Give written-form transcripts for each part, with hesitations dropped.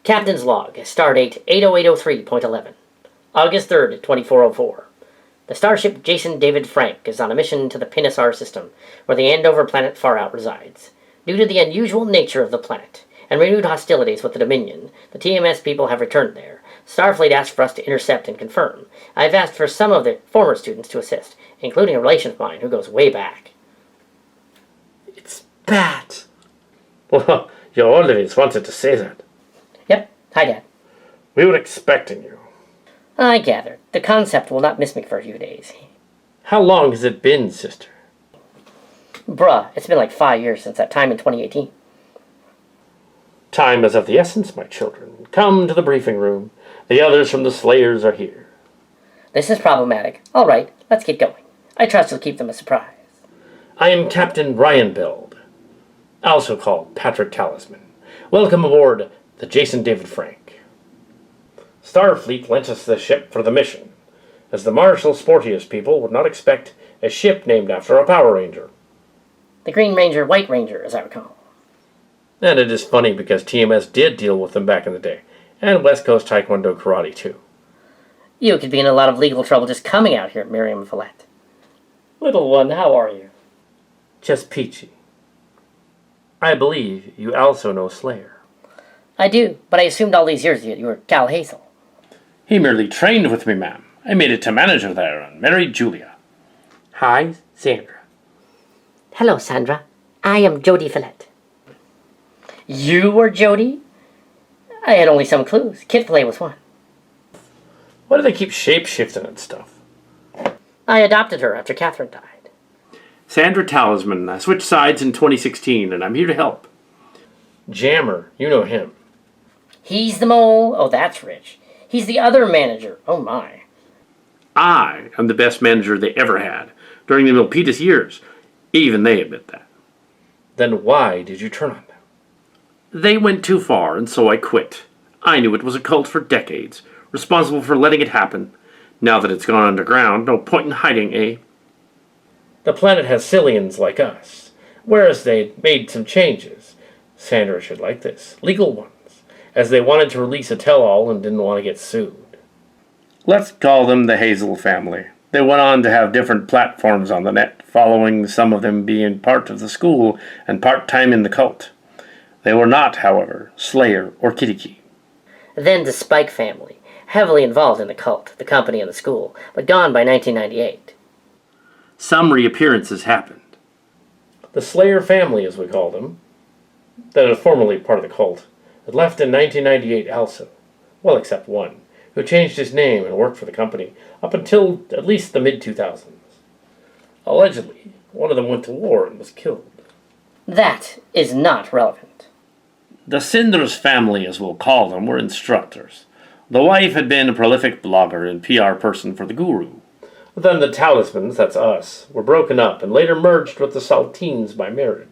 Captain's log, stardate 80803.11. August 3rd, 2404. The Starship Jason David Frank is on a mission to the Pinisar system, where the Andover planet Far Out resides. Due to the unusual nature of the planet, and renewed hostilities with the Dominion, the TMS people have returned there. Starfleet asked for us to intercept and confirm. I've asked for some of the former students to assist, including a relation of mine who goes way back. It's Pat. Well, you always wanted to say that. Yep. Hi, Dad. We were expecting you. I gathered. The concept will not miss me for a few days. How long has it been, sister? Bruh, it's been like 5 years since that time in 2018. Time is of the essence, my children. Come to the briefing room. The others from the Slayers are here. This is problematic. All right, let's get going. I trust you'll keep them a surprise. I am Captain Ryan Beld, also called Patrick Talisman. Welcome aboard the Jason David Frank. Starfleet lent us the ship for the mission, as the Martial Sportiests people would not expect a ship named after a Power Ranger. The Green Ranger, White Ranger, as I recall. And it is funny because TMS did deal with them back in the day, and West Coast Taekwondo Karate too. You could be in a lot of legal trouble just coming out here, Mariam Fillet. Little one, how are you? Just peachy. I believe you also know Slayer. I do, but I assumed all these years you were Cal Hazel. He merely trained with me, ma'am. I made it to manager there and married Julia. Hi, Sandra. Hello, Sandra. I am Jodie Fillet. You were Jodie? I had only some clues. Kid Fillet was one. Why do they keep shape-shifting and stuff? I adopted her after Catherine died. Sandra Talisman. I switched sides in 2016, and I'm here to help. Jammer. You know him. He's the mole? Oh, that's rich. He's the other manager. Oh, my. I am the best manager they ever had during the Milpitas years. Even they admit that. Then why did you turn on them? They went too far, and so I quit. I knew it was a cult for decades, responsible for letting it happen. Now that it's gone underground, no point in hiding, eh? The planet has Cillians like us, whereas they made some changes. Sandra should like this. Legal ones, as they wanted to release a tell-all and didn't want to get sued. Let's call them the Hazel family. They went on to have different platforms on the net, following some of them being part of the school and part-time in the cult. They were not, however, Slayer or Kitty. Then the Spike family, heavily involved in the cult, the company, and the school, but gone by 1998. Some reappearances happened. The Slayer family, as we called them, that was formerly part of the cult, had left in 1998 also. Well, except one, who changed his name and worked for the company up until at least the mid-2000s. Allegedly, one of them went to war and was killed. That is not relevant. The Cinders family, as we'll call them, were instructors. The wife had been a prolific blogger and PR person for the Guru. Then the Talismans, that's us, were broken up and later merged with the Saltines by marriage.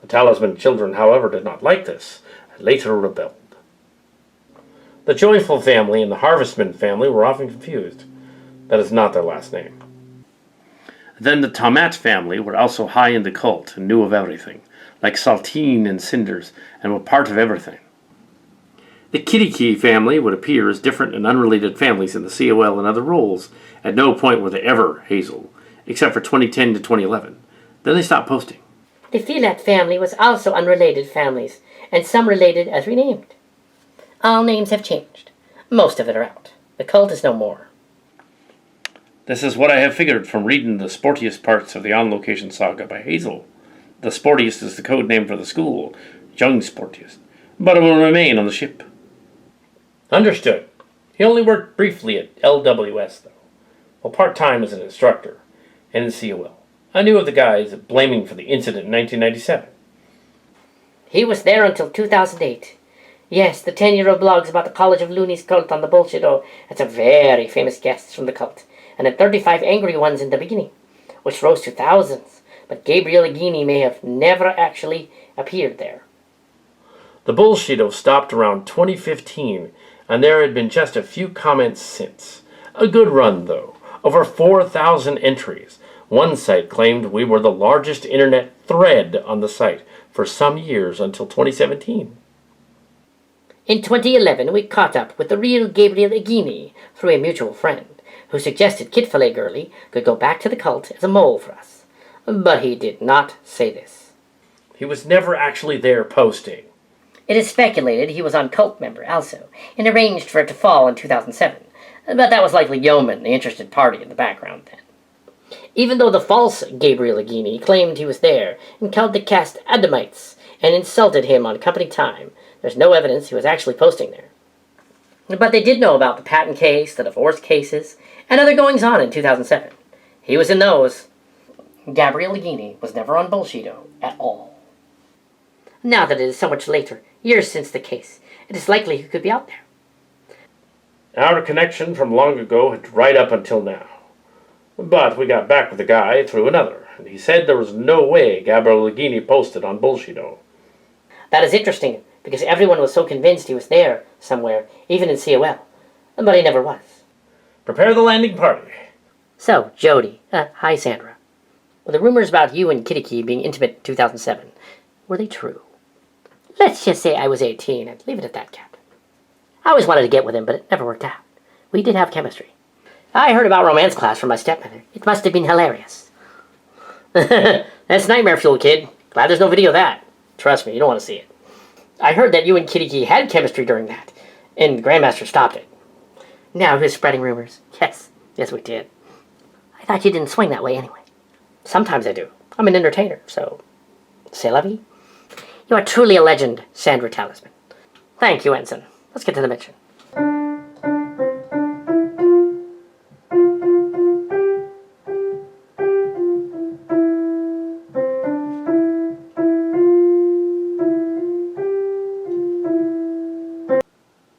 The Talisman children, however, did not like this and later rebelled. The Joyful family and the Harvestman family were often confused. That is not their last name. Then the Tomat family were also high in the cult and knew of everything, like Saltine and Cinders, and were part of everything. The Kitty family would appear as different and unrelated families in the COL and other roles. At no point were they ever Hazel, except for 2010 to 2011. Then they stopped posting. The Fillet family was also unrelated families, and some related as renamed. All names have changed. Most of it are out. The cult is no more. This is what I have figured from reading the sportiest parts of the On-Location saga by Hazel. The Sportiest is the code name for the school, Young Sportiest, but it will remain on the ship. Understood. He only worked briefly at LWS, though. Well, part-time as an instructor, and in COL. I knew of the guys blaming for the incident in 1997. He was there until 2008. Yes, the 10-year-old blogs about the College of Loonies cult on the bullshit. Oh, that's a very famous guests from the cult. And then 35 angry ones in the beginning, which rose to thousands. But Gabriel Aghini may have never actually appeared there. The bullshit stopped around 2015, and there had been just a few comments since. A good run, though. Over 4,000 entries. One site claimed we were the largest internet thread on the site for some years until 2017. In 2011, we caught up with the real Gabriel Igini through a mutual friend, who suggested Kid Fillet Girly could go back to the cult as a mole for us. But he did not say this. He was never actually there posting. It is speculated he was on Cult Member also, and arranged for it to fall in 2007, but that was likely Yeoman, the interested party in the background then. Even though the false Gabriel Igini claimed he was there and called the cast Adamites and insulted him on company time, there's no evidence he was actually posting there. But they did know about the patent case, the divorce cases, and other goings-on in 2007. He was in those. Gabriel Igini was never on Bullshido at all. Now that it is so much later, years since the case, it is likely he could be out there. Our connection from long ago had dried up until now. But we got back with the guy through another, and he said there was no way Gabriel Igini posted on Bullshido. That is interesting, because everyone was so convinced he was there somewhere, even in COL. But he never was. Prepare the landing party. So, Jody, hi Sandra. Well, the rumors about you and Kitty Key being intimate in 2007, were they true? Let's just say I was 18 and leave it at that, Captain. I always wanted to get with him, but it never worked out. We did have chemistry. I heard about romance class from my stepmother. It must have been hilarious. That's nightmare fuel, kid. Glad there's no video of that. Trust me, you don't want to see it. I heard that you and Kitty Key had chemistry during that, and Grandmaster stopped it. Now who's spreading rumors? Yes, we did. I thought you didn't swing that way anyway. Sometimes I do. I'm an entertainer, so... C'est la vie. You are truly a legend, Sandra Talisman. Thank you, Ensign. Let's get to the mission.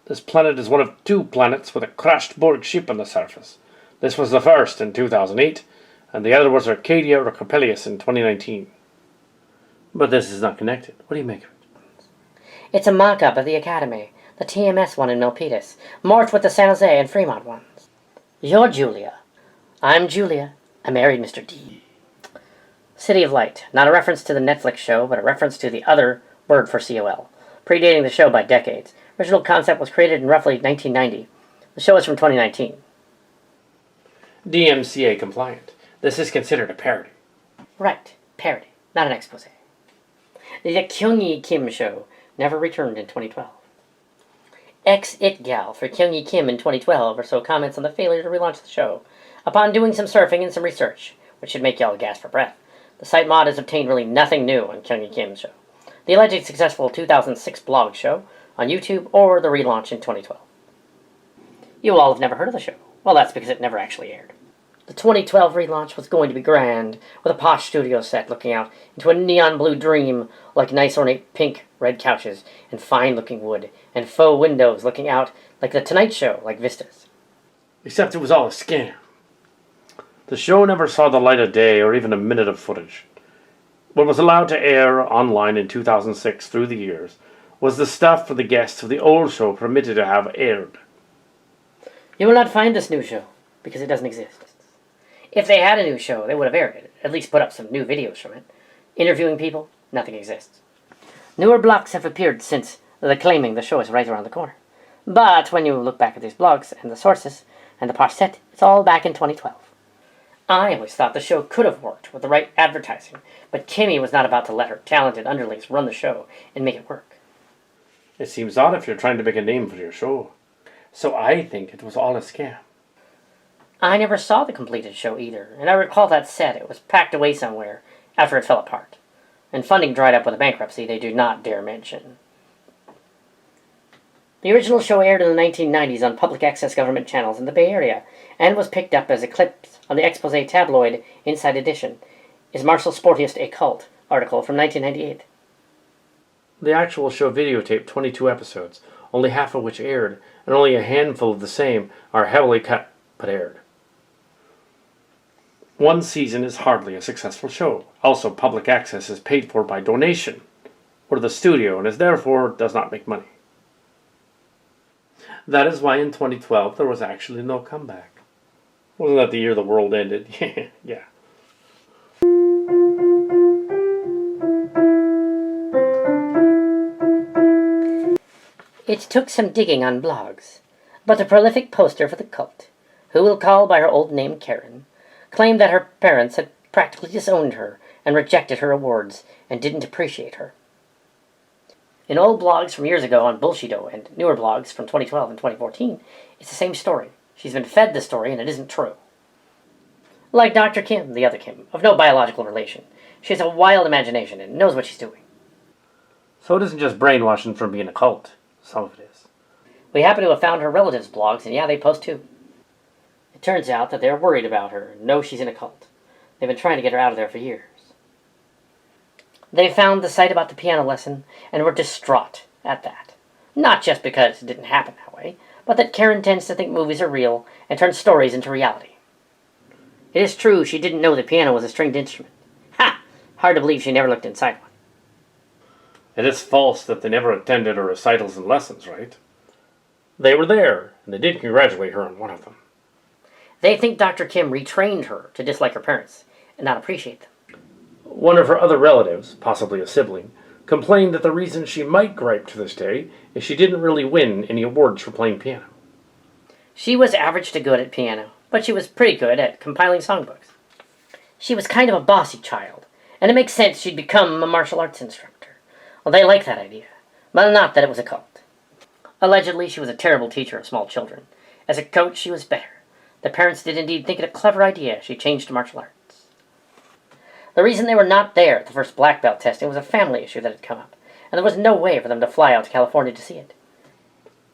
This planet is one of 2 planets with a crashed Borg ship on the surface. This was the first in 2008, and the other was Arcadia or Coppelius in 2019. But this is not connected. What do you make of it? It's a mock-up of the Academy, the TMS one in Milpitas, morphed with the San Jose and Fremont ones. You're Julia. I'm Julia. I married Mr. D. City of Light. Not a reference to the Netflix show, but a reference to the other word for COL, predating the show by decades. Original concept was created in roughly 1990. The show is from 2019. DMCA compliant. This is considered a parody. Right. Parody. Not an expose. The Kyung-Yi Kim show never returned in 2012. Ex-It Gal for Kyung-Yi Kim in 2012 or so comments on the failure to relaunch the show. Upon doing some surfing and some research, which should make y'all gasp for breath, the site mod has obtained really nothing new on Kyung-Yi Kim's show. The alleged successful 2006 blog show on YouTube or the relaunch in 2012. You all have never heard of the show. Well, that's because it never actually aired. The 2012 relaunch was going to be grand, with a posh studio set looking out into a neon blue dream like nice ornate pink red couches and fine-looking wood, and faux windows looking out like The Tonight Show, like vistas. Except it was all a scam. The show never saw the light of day or even a minute of footage. What was allowed to air online in 2006 through the years was the stuff for the guests of the old show permitted to have aired. You will not find this new show, because it doesn't exist. If they had a new show, they would have aired it, at least put up some new videos from it. Interviewing people, nothing exists. Newer blogs have appeared since the claiming the show is right around the corner. But when you look back at these blogs and the sources and the posh set, it's all back in 2012. I always thought the show could have worked with the right advertising, but Kimmy was not about to let her talented underlings run the show and make it work. It seems odd if you're trying to make a name for your show. So I think it was all a scam. I never saw the completed show either, and I recall that set. It was packed away somewhere after it fell apart. And funding dried up with a bankruptcy they do not dare mention. The original show aired in the 1990s on public access government channels in the Bay Area, and was picked up as a clip on the Exposé tabloid Inside Edition. Is Martial Sportiests a cult? Article from 1998. The actual show videotaped 22 episodes, only half of which aired, and only a handful of the same are heavily cut but aired. One season is hardly a successful show. Also, public access is paid for by donation, or the studio, and is therefore does not make money. That is why in 2012 there was actually no comeback. Wasn't that the year the world ended? Yeah. It took some digging on blogs, but the prolific poster for the cult, who we'll call by her old name Karen, claimed that her parents had practically disowned her and rejected her awards and didn't appreciate her. In old blogs from years ago on Bullshido and newer blogs from 2012 and 2014, it's the same story. She's been fed the story and it isn't true. Like Dr. Kim, the other Kim, of no biological relation. She has a wild imagination and knows what she's doing. So it isn't just brainwashing from being a cult. Some of it is. We happen to have found her relatives' blogs, and yeah, they post too. It turns out that they're worried about her and know she's in a cult. They've been trying to get her out of there for years. They found the site about the piano lesson and were distraught at that. Not just because it didn't happen that way, but that Karen tends to think movies are real and turns stories into reality. It is true she didn't know the piano was a stringed instrument. Ha! Hard to believe she never looked inside one. It is false that they never attended her recitals and lessons, right? They were there, and they did congratulate her on one of them. They think Dr. Kim retrained her to dislike her parents and not appreciate them. One of her other relatives, possibly a sibling, complained that the reason she might gripe to this day is she didn't really win any awards for playing piano. She was average to good at piano, but she was pretty good at compiling songbooks. She was kind of a bossy child, and it makes sense she'd become a martial arts instructor. Well, they liked that idea, but not that it was a cult. Allegedly, she was a terrible teacher of small children. As a coach, she was better. The parents did indeed think it a clever idea. She changed to martial arts. The reason they were not there at the first black belt testing was a family issue that had come up, and there was no way for them to fly out to California to see it.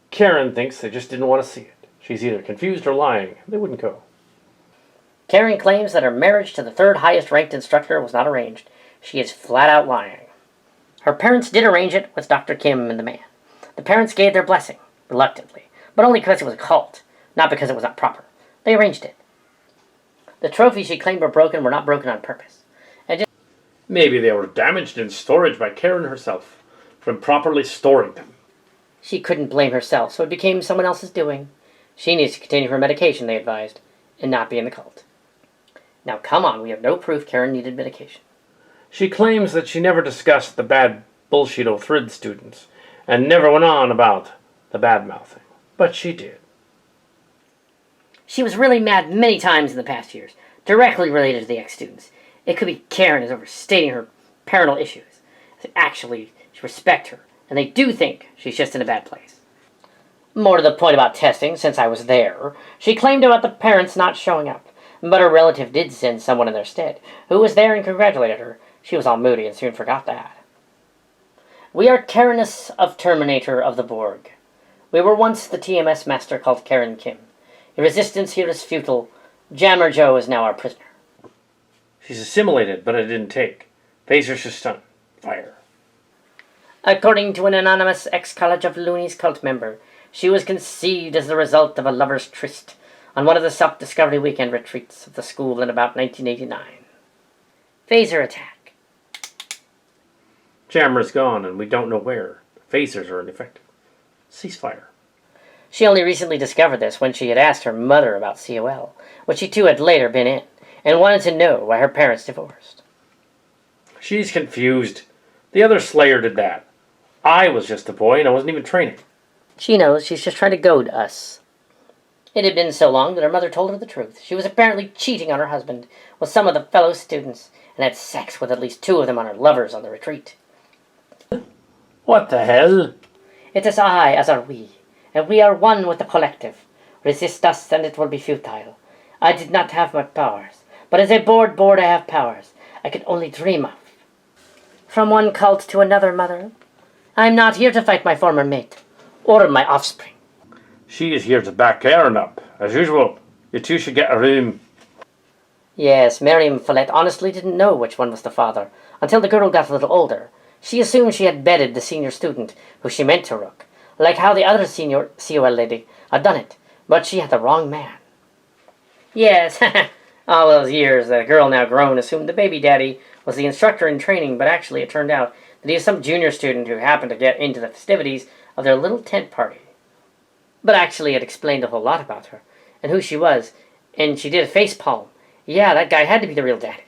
Karen thinks they just didn't want to see it. She's either confused or lying. They wouldn't go. Karen claims that her marriage to the third highest ranked instructor was not arranged. She is flat out lying. Her parents did arrange it with Dr. Kim and the man. The parents gave their blessing, reluctantly, but only because it was a cult, not because it was not proper. They arranged it. The trophies she claimed were broken were not broken on purpose. Maybe they were damaged in storage by Karen herself for improperly storing them. She couldn't blame herself, so it became someone else's doing. She needs to continue her medication, they advised, and not be in the cult. Now come on, we have no proof Karen needed medication. She claims that she never discussed the bad Bullshido Thrid students, and never went on about the bad-mouthing. But she did. She was really mad many times in the past years, directly related to the ex-students. It could be Karen is overstating her parental issues. Actually, she respects her, and they do think she's just in a bad place. More to the point about testing, since I was there, she claimed about the parents not showing up, but her relative did send someone in their stead, who was there and congratulated her. She was all moody and soon forgot that. We are Karenus of Terminator of the Borg. We were once the TMS master called Karen Kim. Your resistance here is futile. Jammer Joe is now our prisoner. She's assimilated, but it didn't take. Phaser stun. Fire. According to an anonymous ex-College of Loonies cult member, she was conceived as the result of a lover's tryst on one of the self-discovery weekend retreats of the school in about 1989. Phaser attack. Jammer's gone, and we don't know where. The phasers are ineffective. Ceasefire. She only recently discovered this when she had asked her mother about COL, which she too had later been in, and wanted to know why her parents divorced. She's confused. The other Slayer did that. I was just a boy, and I wasn't even training. She knows she's just trying to goad us. It had been so long that her mother told her the truth. She was apparently cheating on her husband with some of the fellow students, and had sex with at least 2 of them on her lovers on the retreat. What the hell? It is I, as are we, and we are one with the collective. Resist us, and it will be futile. I did not have my powers, but as a bored I have powers I could only dream of. From one cult to another, mother. I am not here to fight my former mate, or my offspring. She is here to back Karen up. As usual, you two should get a room. Yes, Mariam Fillet honestly didn't know which one was the father, until the girl got a little older. She assumed she had bedded the senior student, who she meant to rook, like how the other senior COL lady had done it, but she had the wrong man. Yes, all those years, the girl now grown assumed the baby daddy was the instructor in training, but actually it turned out that he was some junior student who happened to get into the festivities of their little tent party. But actually it explained a whole lot about her, and who she was, and she did a face palm. Yeah, that guy had to be the real daddy.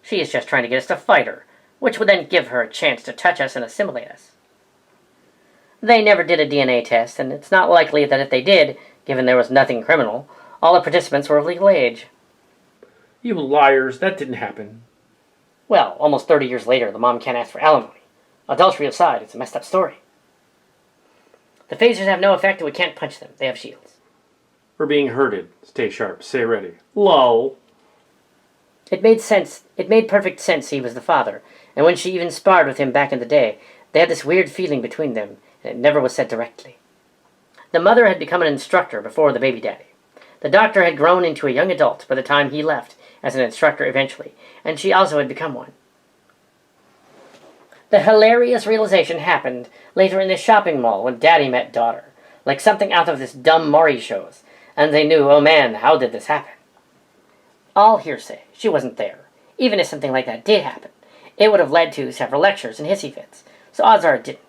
She is just trying to get us to fight her, which would then give her a chance to touch us and assimilate us. They never did a DNA test, and it's not likely that if they did, given there was nothing criminal, all the participants were of legal age. You liars, that didn't happen. Well, almost 30 years later, the mom can't ask for alimony. Adultery aside, it's a messed up story. The phasers have no effect and we can't punch them. They have shields. We're being herded. Stay sharp. Stay ready. Lol. It made sense. It made perfect sense he was the father, and when she even sparred with him back in the day, they had this weird feeling between them, and it never was said directly. The mother had become an instructor before the baby daddy. The doctor had grown into a young adult by the time he left as an instructor eventually, and she also had become one. The hilarious realization happened later in the shopping mall when Daddy met Daughter, like something out of this dumb Maury shows, and they knew, oh man, how did this happen? All hearsay. She wasn't there. Even if something like that did happen, it would have led to several lectures and hissy fits, so odds are it didn't.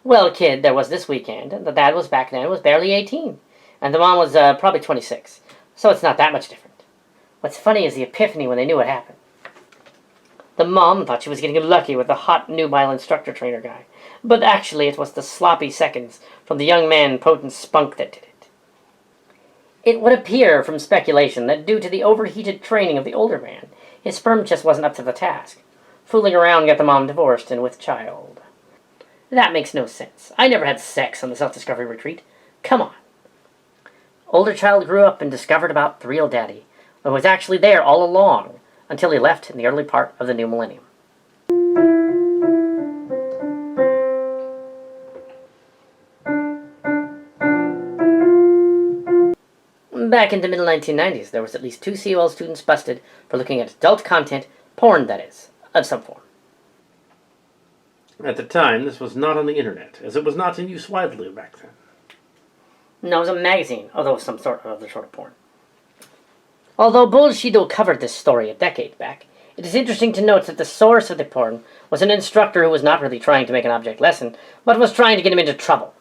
Well, kid, there was this weekend, and the dad was back then, was barely 18, and the mom was probably 26, so it's not that much different. What's funny is the epiphany when they knew what happened. The mom thought she was getting lucky with the hot nubile instructor trainer guy, but actually it was the sloppy seconds from the young man potent spunk that did it. It would appear from speculation that due to the overheated training of the older man, his sperm just wasn't up to the task. Fooling around got the mom divorced and with child. That makes no sense. I never had sex on the self-discovery retreat. Come on. Older child grew up and discovered about the real daddy, but was actually there all along, until he left in the early part of the new millennium. Back in the middle 1990s, there was at least 2 COL students busted for looking at adult content, porn that is, of some form. At the time, this was not on the internet, as it was not in use widely back then. No, it was a magazine, although some sort of porn. Although Bullshido covered this story a decade back, it is interesting to note that the source of the porn was an instructor who was not really trying to make an object lesson, but was trying to get him into trouble.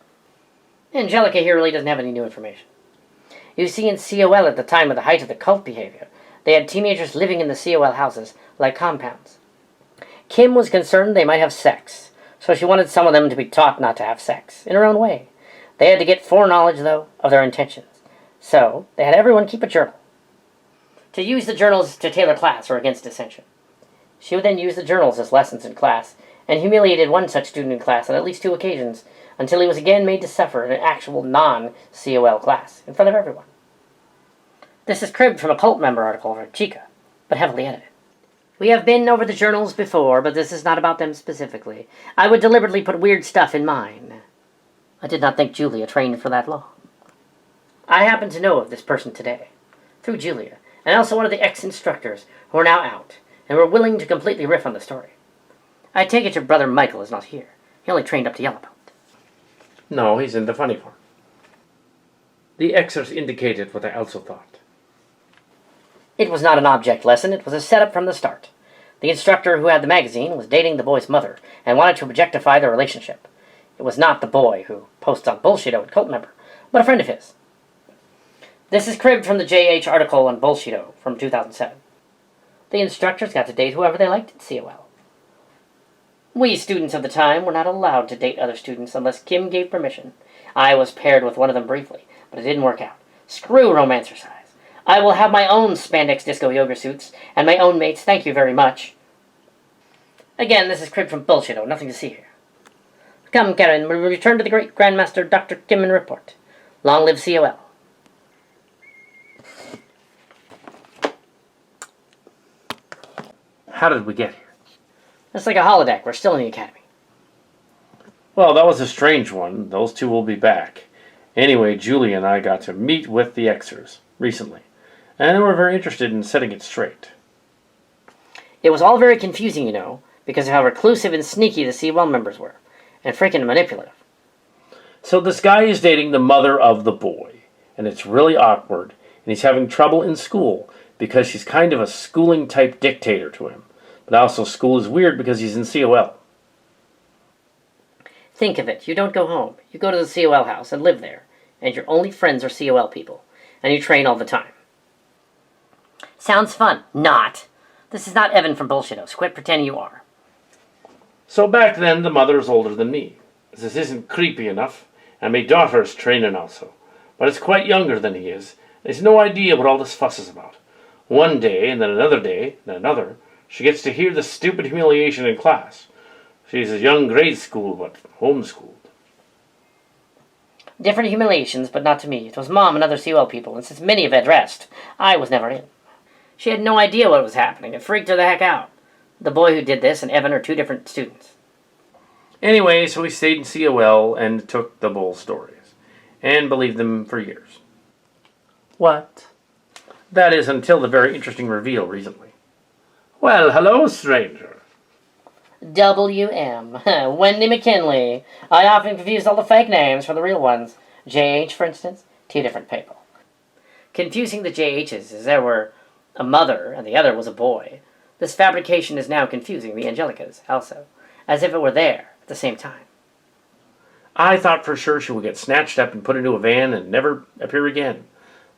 Angelica here really doesn't have any new information. You see, in COL at the time of the height of the cult behavior, they had teenagers living in the COL houses like compounds. Kim was concerned they might have sex, so she wanted some of them to be taught not to have sex, in her own way. They had to get foreknowledge, though, of their intentions. So, they had everyone keep a journal. To use the journals to tailor class or against dissension. She would then use the journals as lessons in class, and humiliated one such student in class on at least 2 occasions, until he was again made to suffer in an actual non-COL class, in front of everyone. This is cribbed from a cult member article for Chica, but heavily edited. We have been over the journals before, but this is not about them specifically. I would deliberately put weird stuff in mine. I did not think Julia trained for that long. I happen to know of this person today, through Julia, and also one of the ex-instructors who are now out, and were willing to completely riff on the story. I take it your brother Michael is not here. He only trained up to yellow belt. No, he's in the funny part. The Xers indicated what I also thought. It was not an object lesson, it was a setup from the start. The instructor who had the magazine was dating the boy's mother, and wanted to objectify their relationship. It was not the boy who posts on Bullshido at Cult Member, but a friend of his. This is cribbed from the JH article on Bullshido from 2007. The instructors got to date whoever they liked at COL. We students of the time were not allowed to date other students unless Kim gave permission. I was paired with one of them briefly, but it didn't work out. Screw romancercise. I will have my own spandex disco yoga suits, and my own mates, thank you very much. Again, this is cribbed from Bullshido, nothing to see here. Come, Karen, we return to the great Grandmaster Dr. Kimmen report. Long live COL. How did we get here? It's like a holodeck. We're still in the academy. Well, that was a strange one. Those 2 will be back. Anyway, Julie and I got to meet with the Xers recently, and we're very interested in setting it straight. It was all very confusing, you know, because of how reclusive and sneaky the COL members were, and freaking manipulative. So this guy is dating the mother of the boy, and it's really awkward, and he's having trouble in school because she's kind of a schooling-type dictator to him. But also, school is weird because he's in COL. Think of it. You don't go home. You go to the COL house and live there, and your only friends are COL people, and you train all the time. Sounds fun. Not. This is not Evan from Bullshidos. Quit pretending you are. So back then, the mother is older than me. This isn't creepy enough, and my daughter's training also. But it's quite younger than he is, and he's no idea what all this fuss is about. One day, and then another day, then another, she gets to hear the stupid humiliation in class. She's a young grade school, but homeschooled. Different humiliations, but not to me. It was Mom and other COL people, and since many have addressed, I was never in. She had no idea what was happening. It freaked her the heck out. The boy who did this and Evan are two different students. Anyway, so we stayed in COL and took the bull stories, and believed them for years. What? That is, until the very interesting reveal recently. Well, hello, stranger. WM. Wendy McKinley. I often confused all the fake names for the real ones. JH, for instance, two different people. Confusing the JHs as there were a mother and the other was a boy. This fabrication is now confusing the Angelicas, also, as if it were there at the same time. I thought for sure she would get snatched up and put into a van and never appear again.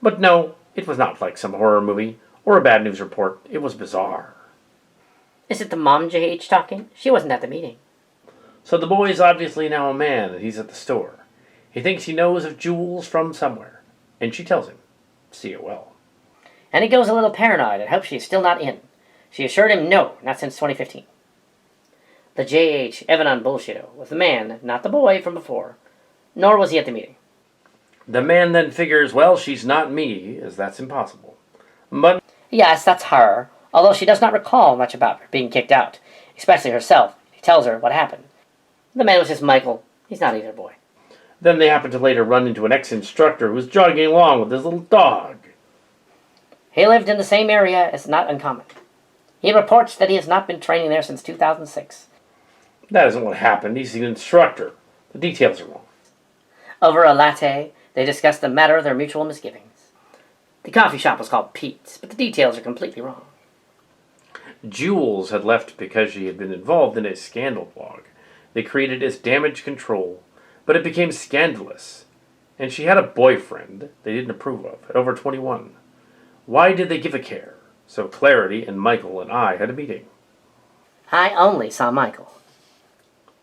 But no, it was not like some horror movie or a bad news report. It was bizarre. Is it the mom JH talking? She wasn't at the meeting. So the boy is obviously now a man and he's at the store. He thinks he knows of Jules from somewhere. And she tells him. COL. And he goes a little paranoid and hopes she's still not in. She assured him no, not since 2015. The JH, Evan on Bullshito, was the man, not the boy from before. Nor was he at the meeting. The man then figures, well, she's not me, as that's impossible. But yes, that's her, although she does not recall much about her being kicked out, especially herself. He tells her what happened. The man was just Michael. He's not either boy. Then they happen to later run into an ex-instructor who was jogging along with his little dog. He lived in the same area as not uncommon. He reports that he has not been training there since 2006. That isn't what happened. He's the instructor. The details are wrong. Over a latte, they discuss the matter of their mutual misgivings. The coffee shop was called Pete's, but the details are completely wrong. Jules had left because she had been involved in a scandal blog they created as damage control, but it became scandalous. And she had a boyfriend they didn't approve of at over 21. Why did they give a care? So Clarity and Michael and I had a meeting. I only saw Michael.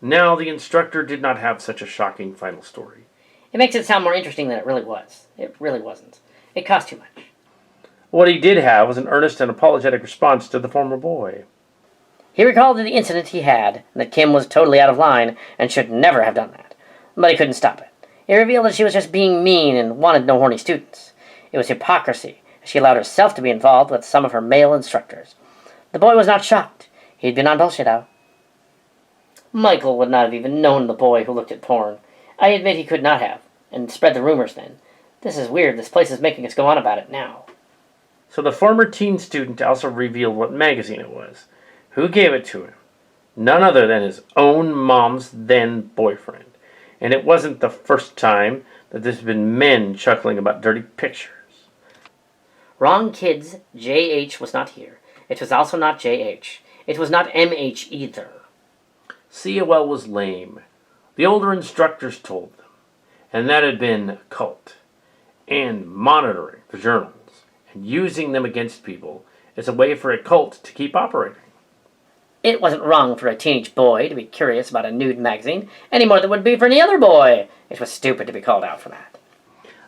Now the instructor did not have such a shocking final story. It makes it sound more interesting than it really was. It really wasn't. It cost too much. What he did have was an earnest and apologetic response to the former boy. He recalled the incident he had, and that Kim was totally out of line and should never have done that. But he couldn't stop it. He revealed that she was just being mean and wanted no horny students. It was hypocrisy. She allowed herself to be involved with some of her male instructors. The boy was not shocked. He'd been on Bullshito. Michael would not have even known the boy who looked at porn. I admit he could not have, and spread the rumors then. This is weird. This place is making us go on about it now. So the former teen student also revealed what magazine it was. Who gave it to him? None other than his own mom's then boyfriend. And it wasn't the first time that there's been men chuckling about dirty pictures. Wrong, kids. JH was not here. It was also not JH. It was not MH either. COL was lame. The older instructors told them. And that had been a cult. And monitoring the journals and using them against people is a way for a cult to keep operating. It wasn't wrong for a teenage boy to be curious about a nude magazine, any more than it would be for any other boy. It was stupid to be called out for that.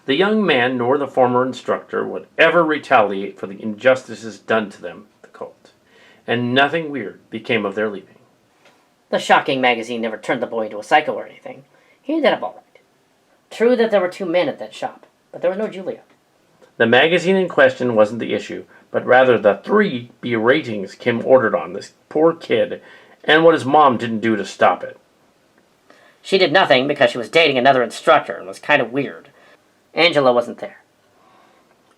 The young man nor the former instructor would ever retaliate for the injustices done to them, the cult. And nothing weird became of their leaving. The shocking magazine never turned the boy into a psycho or anything. He ended up all right. True that there were two men at that shop, but there was no Julia. The magazine in question wasn't the issue, but rather the 3 B ratings Kim ordered on this poor kid and what his mom didn't do to stop it. She did nothing because she was dating another instructor and was kind of weird. Angela wasn't there.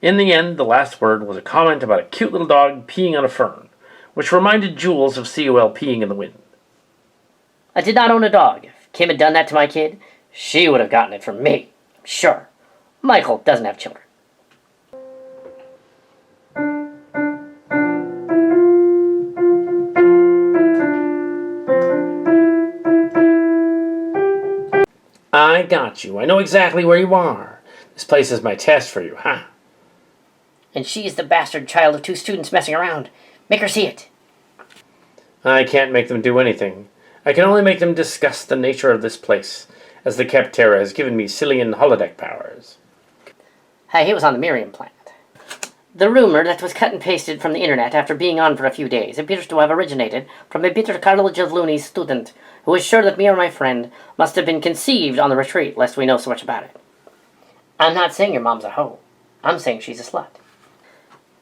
In the end, the last word was a comment about a cute little dog peeing on a fern, which reminded Jules of COL peeing in the wind. I did not own a dog. If Kim had done that to my kid, she would have gotten it from me. Sure. Michael doesn't have children. I got you. I know exactly where you are. This place is my test for you, huh? And she's the bastard child of 2 students messing around. Make her see it. I can't make them do anything. I can only make them discuss the nature of this place, as the Captera has given me Cillian holodeck powers. Hey, he was on the Mariam planet. The rumor that was cut and pasted from the internet after being on for a few days appears to have originated from a bitter College of Loonies student who was sure that me or my friend must have been conceived on the retreat, lest we know so much about it. I'm not saying your mom's a hoe. I'm saying she's a slut.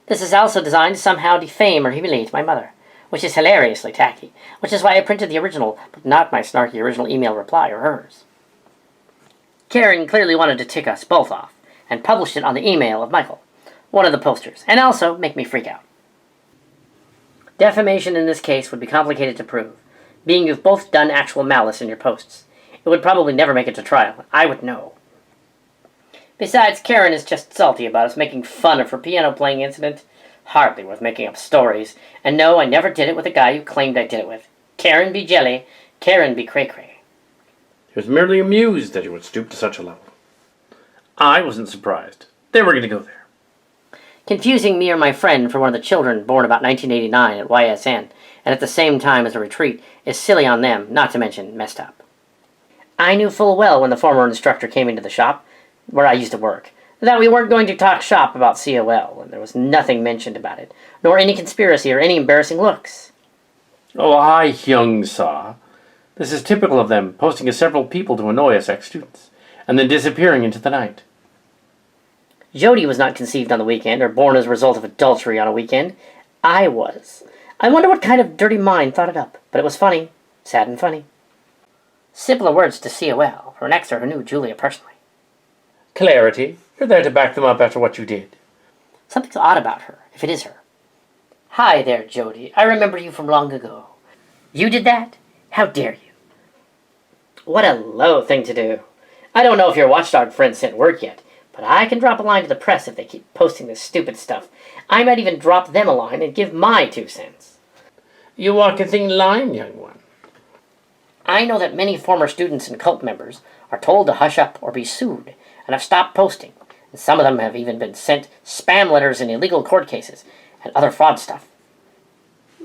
This is also designed to somehow defame or humiliate my mother, which is hilariously tacky, which is why I printed the original, but not my snarky original email reply or hers. Karen clearly wanted to tick us both off, and published it on the email of Michael, one of the posters, and also make me freak out. Defamation in this case would be complicated to prove, being you've both done actual malice in your posts. It would probably never make it to trial. I would know. Besides, Karen is just salty about us making fun of her piano-playing incident. Hardly worth making up stories. And no, I never did it with a guy who claimed I did it with. Karen be jelly, Karen be cray-cray. He was merely amused that you would stoop to such a level. I wasn't surprised. They were going to go there. Confusing me or my friend for one of the children born about 1989 at YSN, and at the same time as a retreat, is silly on them, not to mention messed up. I knew full well when the former instructor came into the shop, where I used to work, that we weren't going to talk shop about COL, and there was nothing mentioned about it, nor any conspiracy or any embarrassing looks. Oh, I young saw. This is typical of them, posting as several people to annoy us ex-students, and then disappearing into the night. Jody was not conceived on the weekend, or born as a result of adultery on a weekend. I was. I wonder what kind of dirty mind thought it up, but it was funny. Sad and funny. Simpler words to COL, for an extra who knew Julia personally. Clarity. You're there to back them up after what you did. Something's odd about her, if it is her. Hi there, Jody. I remember you from long ago. You did that? How dare you? What a low thing to do. I don't know if your watchdog friend sent word yet, but I can drop a line to the press if they keep posting this stupid stuff. I might even drop them a line and give my 2 cents. You walk a thin line, young one. I know that many former students and cult members are told to hush up or be sued, and have stopped posting, and some of them have even been sent spam letters in illegal court cases, and other fraud stuff.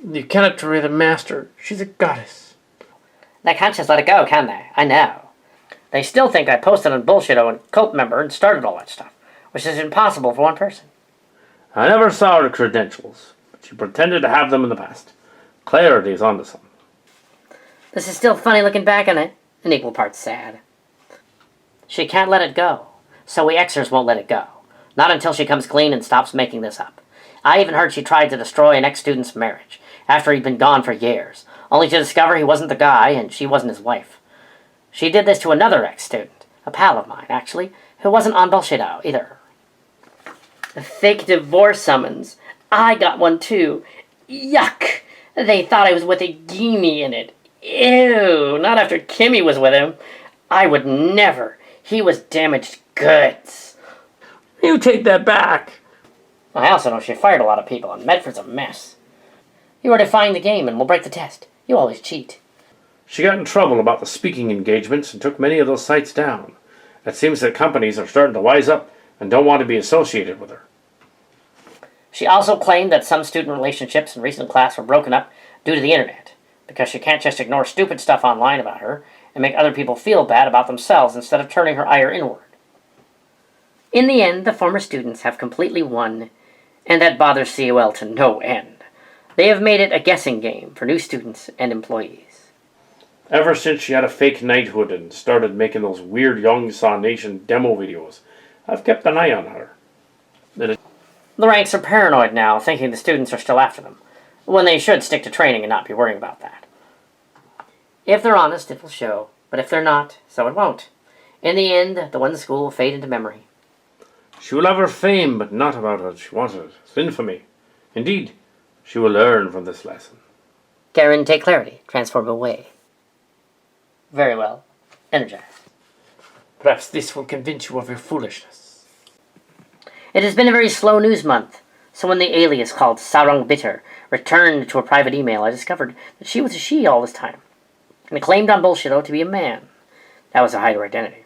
You cannot betray the master. She's a goddess. They can't just let it go, can they? I know. They still think I posted on Bullshito and cult member and started all that stuff, which is impossible for one person. I never saw her credentials, but she pretended to have them in the past. Clarity is onto something. This is still funny looking back on it, and equal parts sad. She can't let it go, so we Xers won't let it go. Not until she comes clean and stops making this up. I even heard she tried to destroy an ex-student's marriage, after he'd been gone for years, only to discover he wasn't the guy and she wasn't his wife. She did this to another ex-student, a pal of mine, actually, who wasn't on Bullshito either. A fake divorce summons. I got one too. Yuck! They thought I was with a geenie in it. Ew! Not after Kimmy was with him. I would never. He was damaged goods. You take that back. I also know she fired a lot of people, and Medford's a mess. You are defying the game and will break the test. You always cheat. She got in trouble about the speaking engagements and took many of those sites down. It seems that companies are starting to wise up and don't want to be associated with her. She also claimed that some student relationships in recent class were broken up due to the internet, because she can't just ignore stupid stuff online about her and make other people feel bad about themselves instead of turning her ire inward. In the end, the former students have completely won, and that bothers COL to no end. They have made it a guessing game for new students and employees. Ever since she had a fake knighthood and started making those weird Young Saw Nation demo videos, I've kept an eye on her. The ranks are paranoid now, thinking the students are still after them, when they should stick to training and not be worrying about that. If they're honest, it will show, but if they're not, so it won't. In the end, the one school will fade into memory. She will have her fame, but not about what she wanted. It's infamy. Indeed, she will learn from this lesson. Karen, take clarity. Transform away. Very well. Energize. Perhaps this will convince you of your foolishness. It has been a very slow news month, so when the alias called Sarang Bitter returned to a private email, I discovered that she was a she all this time, and claimed on Bullshito to be a man. That was to hide her identity.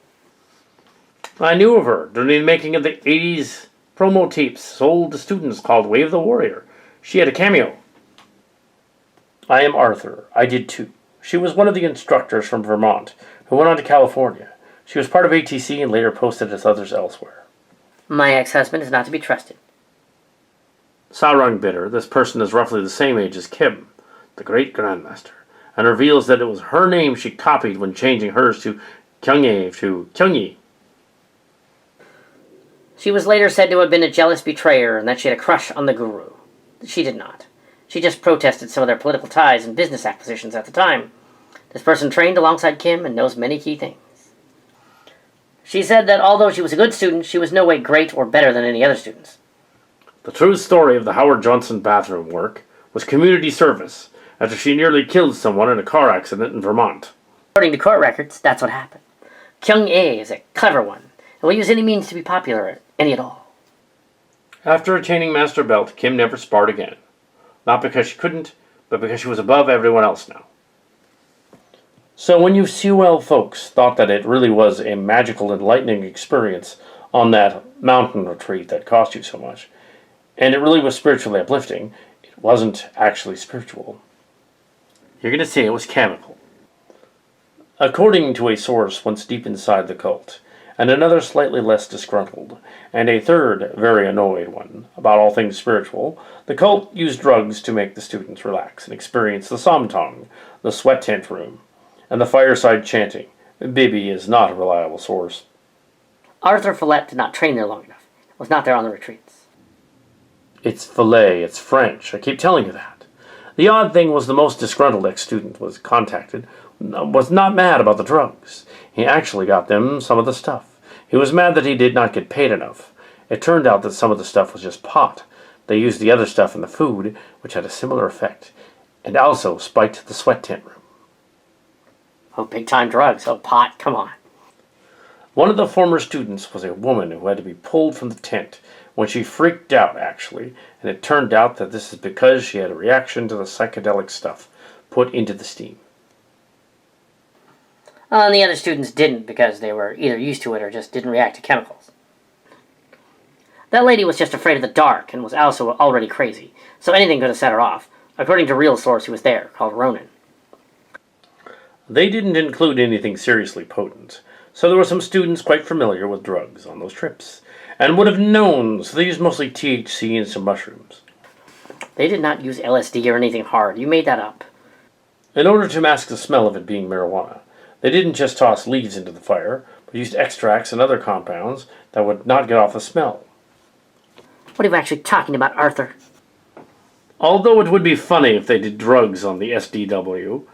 I knew of her during the making of the 80s promo tapes sold to students called Wave the Warrior. She had a cameo. I am Arthur. I did too. She was one of the instructors from Vermont who went on to California. She was part of ATC and later posted as others elsewhere. My ex-husband is not to be trusted. Sarang Bitter, this person is roughly the same age as Kim, the great grandmaster, and reveals that it was her name she copied when changing hers to Kyungye to Kyungyi. She was later said to have been a jealous betrayer and that she had a crush on the guru. She did not. She just protested some of their political ties and business acquisitions at the time. This person trained alongside Kim and knows many key things. She said that although she was a good student, she was no way great or better than any other students. The true story of the Howard Johnson bathroom work was community service after she nearly killed someone in a car accident in Vermont. According to court records, that's what happened. Kyung-ae is a clever one and will use any means to be popular, any at all. After attaining Master Belt, Kim never sparred again. Not because she couldn't, but because she was above everyone else now. So when you Sewell folks thought that it really was a magical, enlightening experience on that mountain retreat that cost you so much, and it really was spiritually uplifting, it wasn't actually spiritual. You're going to say it was chemical. According to a source once deep inside the cult, and another slightly less disgruntled, and a third very annoyed one about all things spiritual, the cult used drugs to make the students relax and experience the samtang, the sweat tent room, and the fireside chanting. Bibi is not a reliable source. Arthur Fillet did not train there long enough. Was not there on the retreats. It's Fillet, it's French. I keep telling you that. The odd thing was the most disgruntled ex-student was contacted was not mad about the drugs. He actually got them some of the stuff. He was mad that he did not get paid enough. It turned out that some of the stuff was just pot. They used the other stuff in the food, which had a similar effect, and also spiked the sweat tent room. Oh, big-time drugs. Oh, pot. Come on. One of the former students was a woman who had to be pulled from the tent when she freaked out, actually, and it turned out that this is because she had a reaction to the psychedelic stuff put into the steam. And the other students didn't because they were either used to it or just didn't react to chemicals. That lady was just afraid of the dark and was also already crazy, so anything could have set her off, according to a real source who was there, called Ronan. They didn't include anything seriously potent, so there were some students quite familiar with drugs on those trips, and would have known, so they used mostly THC and some mushrooms. They did not use LSD or anything hard. You made that up. In order to mask the smell of it being marijuana, they didn't just toss leaves into the fire, but used extracts and other compounds that would not get off the smell. What are you actually talking about, Arthur? Although it would be funny if they did drugs on the SDW,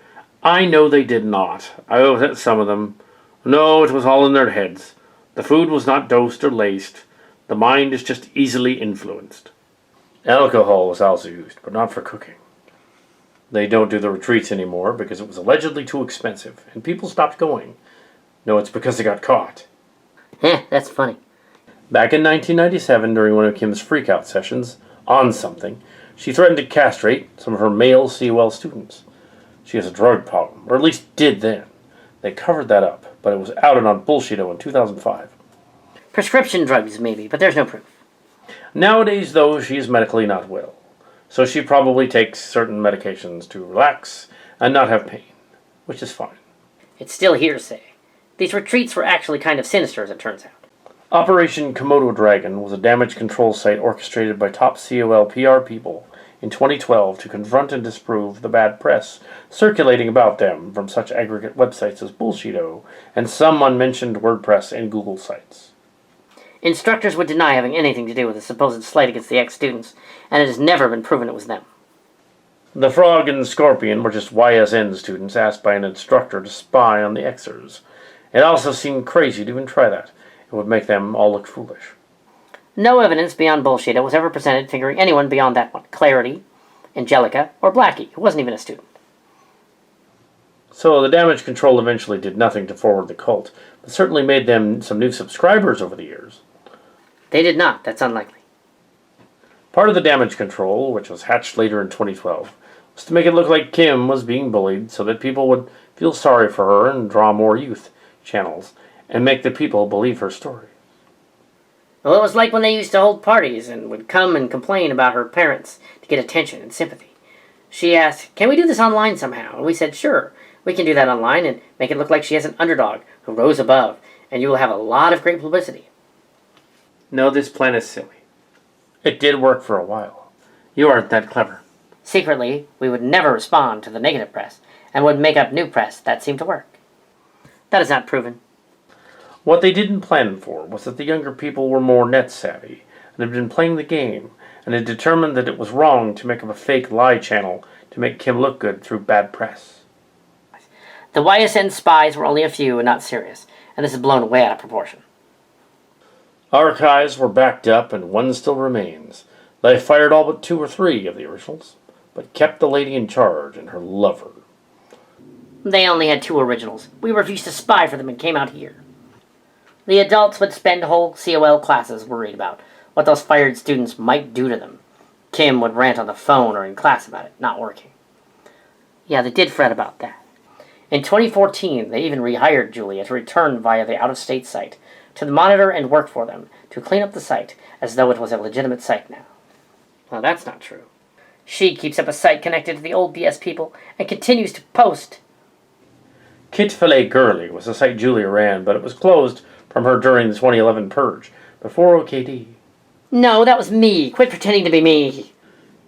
I know they did not. I was at some of them. No, it was all in their heads. The food was not dosed or laced. The mind is just easily influenced. Alcohol was also used, but not for cooking. They don't do the retreats anymore because it was allegedly too expensive, and people stopped going. No, it's because they got caught. That's funny. Back in 1997, during one of Kim's freakout sessions, on something, she threatened to castrate some of her male COL students. She has a drug problem, or at least did then. They covered that up, but it was outed on Bullshito in 2005. Prescription drugs, maybe, but there's no proof. Nowadays, though, she is medically not well. So she probably takes certain medications to relax and not have pain, which is fine. It's still hearsay. These retreats were actually kind of sinister, as it turns out. Operation Komodo Dragon was a damage control site orchestrated by top COL PR people in 2012 to confront and disprove the bad press circulating about them from such aggregate websites as Bullshito and some unmentioned WordPress and Google sites. Instructors would deny having anything to do with the supposed slight against the ex-students, and it has never been proven it was them. The Frog and Scorpion were just YSN students asked by an instructor to spy on the Xers. It also seemed crazy to even try that. It would make them all look foolish. No evidence beyond Bullshito was ever presented figuring anyone beyond that one, Clarity, Angelica, or Blackie, who wasn't even a student. So the damage control eventually did nothing to forward the cult, but certainly made them some new subscribers over the years. They did not. That's unlikely. Part of the damage control, which was hatched later in 2012, was to make it look like Kim was being bullied so that people would feel sorry for her and draw more youth channels and make the people believe her story. Well, it was like when they used to hold parties and would come and complain about her parents to get attention and sympathy. She asked, "Can we do this online somehow?" And we said, "Sure. We can do that online and make it look like she has an underdog who rose above, and you will have a lot of great publicity. No, this plan is silly. It did work for a while. You aren't that clever. Secretly, we would never respond to the negative press, and would make up new press that seemed to work. That is not proven. What they didn't plan for was that the younger people were more net savvy, and had been playing the game, and had determined that it was wrong to make up a fake lie channel to make Kim look good through bad press. The YSN spies were only a few and not serious, and this is blown way out of proportion. Archives were backed up, and one still remains. They fired all but 2 or 3 of the originals, but kept the lady in charge and her lover. They only had 2 originals. We refused to spy for them and came out here. The adults would spend whole COL classes worried about what those fired students might do to them. Kim would rant on the phone or in class about it not working. Yeah, they did fret about that. In 2014, they even rehired Julia to return via the out-of-state site, to monitor and work for them, to clean up the site, as though it was a legitimate site now. Well, that's not true. She keeps up a site connected to the old BS people, and continues to post. Kit Fillet Girly was the site Julia ran, but it was closed from her during the 2011 purge, before OKD. No, that was me. Quit pretending to be me.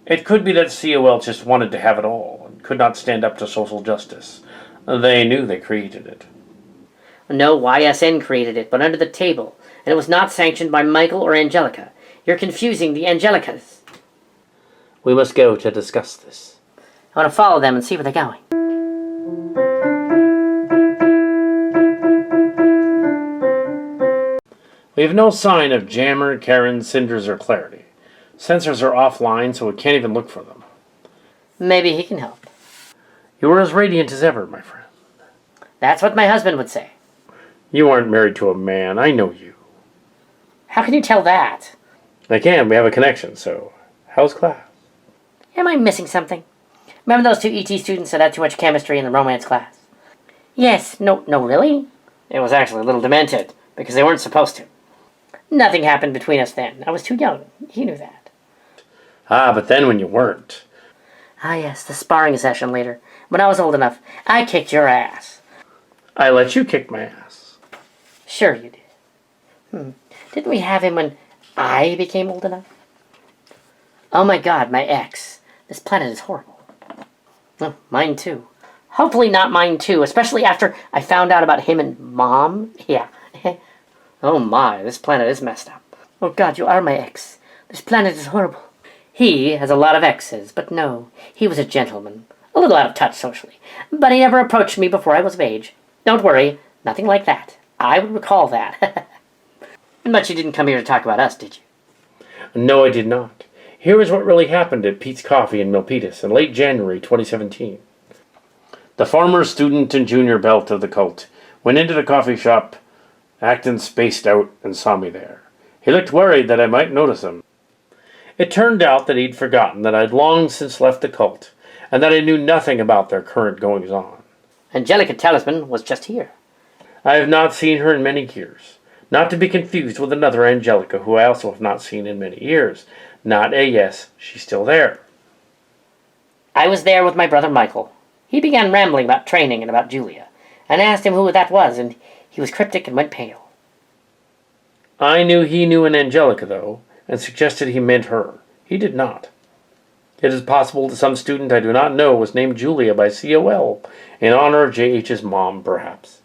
It could be that COL just wanted to have it all, and could not stand up to social justice. They knew they created it. No, YSN created it, but under the table, and it was not sanctioned by Michael or Angelica. You're confusing the Angelicas. We must go to discuss this. I want to follow them and see where they're going. We have no sign of Jammer, Karen, Cinders, or Clarity. Sensors are offline, so we can't even look for them. Maybe he can help. You are as radiant as ever, my friend. That's what my husband would say. You aren't married to a man. I know you. How can you tell that? I can. We have a connection, so how's class? Am I missing something? Remember those 2 ET students that had too much chemistry in the romance class? Yes. No, really? It was actually a little demented, because they weren't supposed to. Nothing happened between us then. I was too young. He knew that. Ah, but then when you weren't. Ah, yes, the sparring session later. When I was old enough, I kicked your ass. I let you kick my ass. Sure you did. Didn't we have him when I became old enough? Oh my god, my ex. This planet is horrible. Oh, mine too. Hopefully not mine too, especially after I found out about him and Mom. Yeah. Oh my, this planet is messed up. Oh god, you are my ex. This planet is horrible. He has a lot of exes, but no, he was a gentleman. A little out of touch socially, but he never approached me before I was of age. Don't worry, nothing like that. I would recall that. But you didn't come here to talk about us, did you? No, I did not. Here is what really happened at Pete's Coffee in Milpitas in late January 2017. The former student and junior belt of the cult went into the coffee shop, acting spaced out, and saw me there. He looked worried that I might notice him. It turned out that he'd forgotten that I'd long since left the cult, and that I knew nothing about their current goings-on. Angelica Talisman was just here. I have not seen her in many years. Not to be confused with another Angelica who I also have not seen in many years. Not a yes, she's still there. I was there with my brother Michael. He began rambling about training and about Julia, and I asked him who that was, and he was cryptic and went pale. I knew he knew an Angelica, though, and suggested he meant her. He did not. It is possible that some student I do not know was named Julia by COL, in honor of JH's mom, perhaps.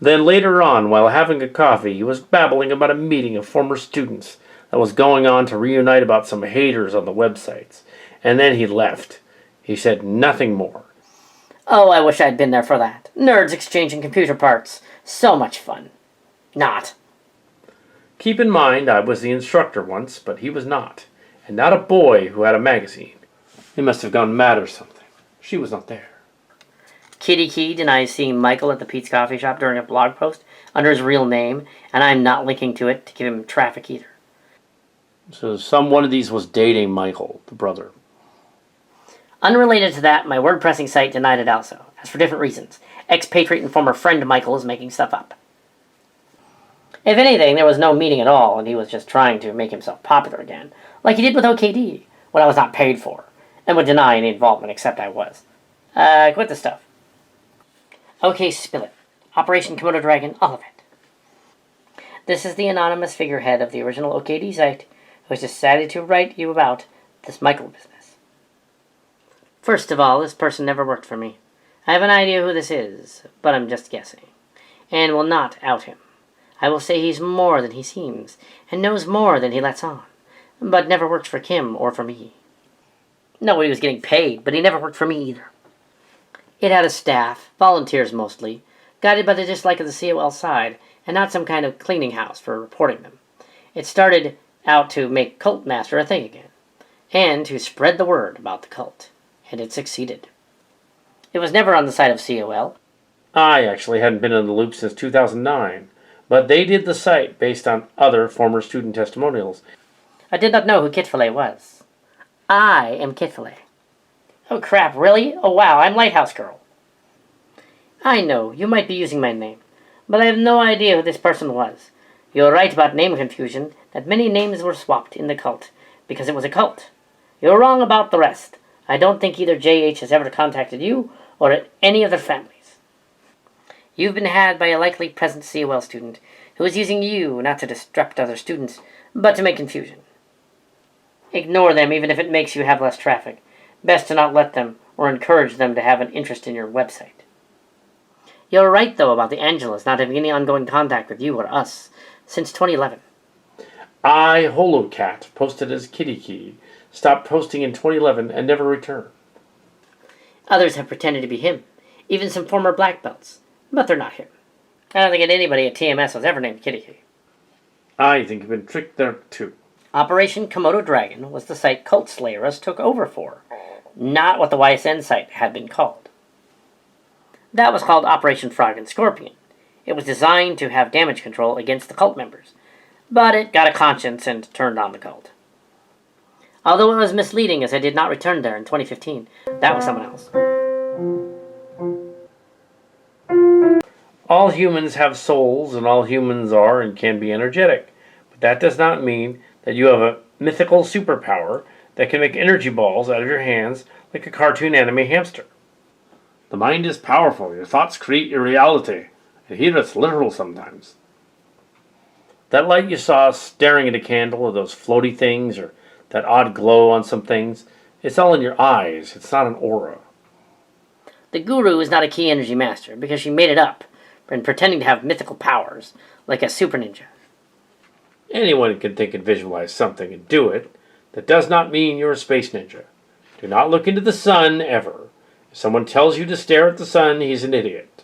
Then later on, while having a coffee, he was babbling about a meeting of former students that was going on to reunite about some haters on the websites. And then he left. He said nothing more. Oh, I wish I'd been there for that. Nerds exchanging computer parts. So much fun. Not. Keep in mind, I was the instructor once, but he was not. And not a boy who had a magazine. He must have gone mad or something. She was not there. Kitty Key denies seeing Michael at the Pete's Coffee Shop during a blog post under his real name, and I'm not linking to it to give him traffic either. So some one of these was dating Michael, the brother. Unrelated to that, my word pressing site denied it also, as for different reasons. Expatriate and former friend Michael is making stuff up. If anything, there was no meeting at all, and he was just trying to make himself popular again, like he did with OKD, what I was not paid for, and would deny any involvement except I was. Quit the stuff. Okay, spill it. Operation Komodo Dragon, all of it. This is the anonymous figurehead of the original OKD site who has decided to write you about this Michael business. First of all, this person never worked for me. I have an idea who this is, but I'm just guessing, and will not out him. I will say he's more than he seems, and knows more than he lets on, but never worked for Kim or for me. No, he was getting paid, but he never worked for me either. It had a staff, volunteers mostly, guided by the dislike of the COL side, and not some kind of cleaning house for reporting them. It started out to make Cult Master a thing again, and to spread the word about the cult, and it succeeded. It was never on the side of COL. I actually hadn't been in the loop since 2009, but they did the site based on other former student testimonials. I did not know who Kit Fillet was. I am Kit Fillet. Oh crap, really? Oh wow, I'm Lighthouse Girl. I know, you might be using my name, but I have no idea who this person was. You're right about name confusion, that many names were swapped in the cult, because it was a cult. You're wrong about the rest. I don't think either JH has ever contacted you, or any of their families. You've been had by a likely present COL student, who is using you not to disrupt other students, but to make confusion. Ignore them even if it makes you have less traffic. Best to not let them, or encourage them to have an interest in your website. You're right, though, about the Angelas not having any ongoing contact with you or us since 2011. HoloCat posted as Kitty Key, stopped posting in 2011 and never returned. Others have pretended to be him, even some former black belts, but they're not him. I don't think anybody at TMS was ever named Kitty Key. I think you've been tricked there, too. Operation Komodo Dragon was the site Cult Slayers took over for, not what the YSN site had been called. That was called Operation Frog and Scorpion. It was designed to have damage control against the cult members, but it got a conscience and turned on the cult. Although it was misleading as I did not return there in 2015, that was someone else. All humans have souls, and all humans are and can be energetic, but that does not mean that you have a mythical superpower that can make energy balls out of your hands like a cartoon anime hamster. The mind is powerful. Your thoughts create your reality. And here it's literal sometimes. That light you saw staring at a candle, or those floaty things, or that odd glow on some things, it's all in your eyes. It's not an aura. The guru is not a key energy master because she made it up and pretending to have mythical powers like a super ninja. Anyone can think and visualize something and do it. That does not mean you're a space ninja. Do not look into the sun ever. If someone tells you to stare at the sun, he's an idiot.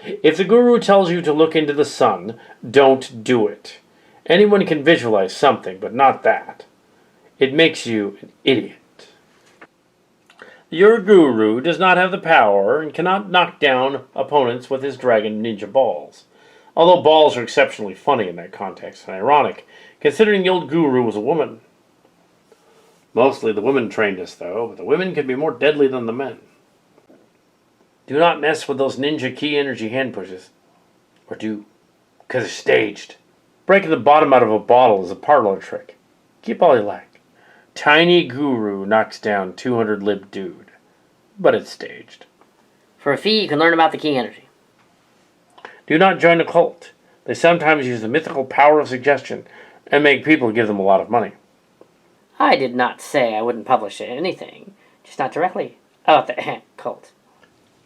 If the guru tells you to look into the sun, don't do it. Anyone can visualize something, but not that. It makes you an idiot. Your guru does not have the power and cannot knock down opponents with his dragon ninja balls. Although balls are exceptionally funny in that context and ironic, considering the old guru was a woman. Mostly the women trained us, though, but the women can be more deadly than the men. Do not mess with those ninja key energy hand pushes. Or do, because they're staged. Breaking the bottom out of a bottle is a parlor trick. Keep all you like. Tiny guru knocks down 200 lib dude. But it's staged. For a fee, you can learn about the key energy. Do not join a cult. They sometimes use the mythical power of suggestion and make people give them a lot of money. I did not say I wouldn't publish anything, just not directly about the cult.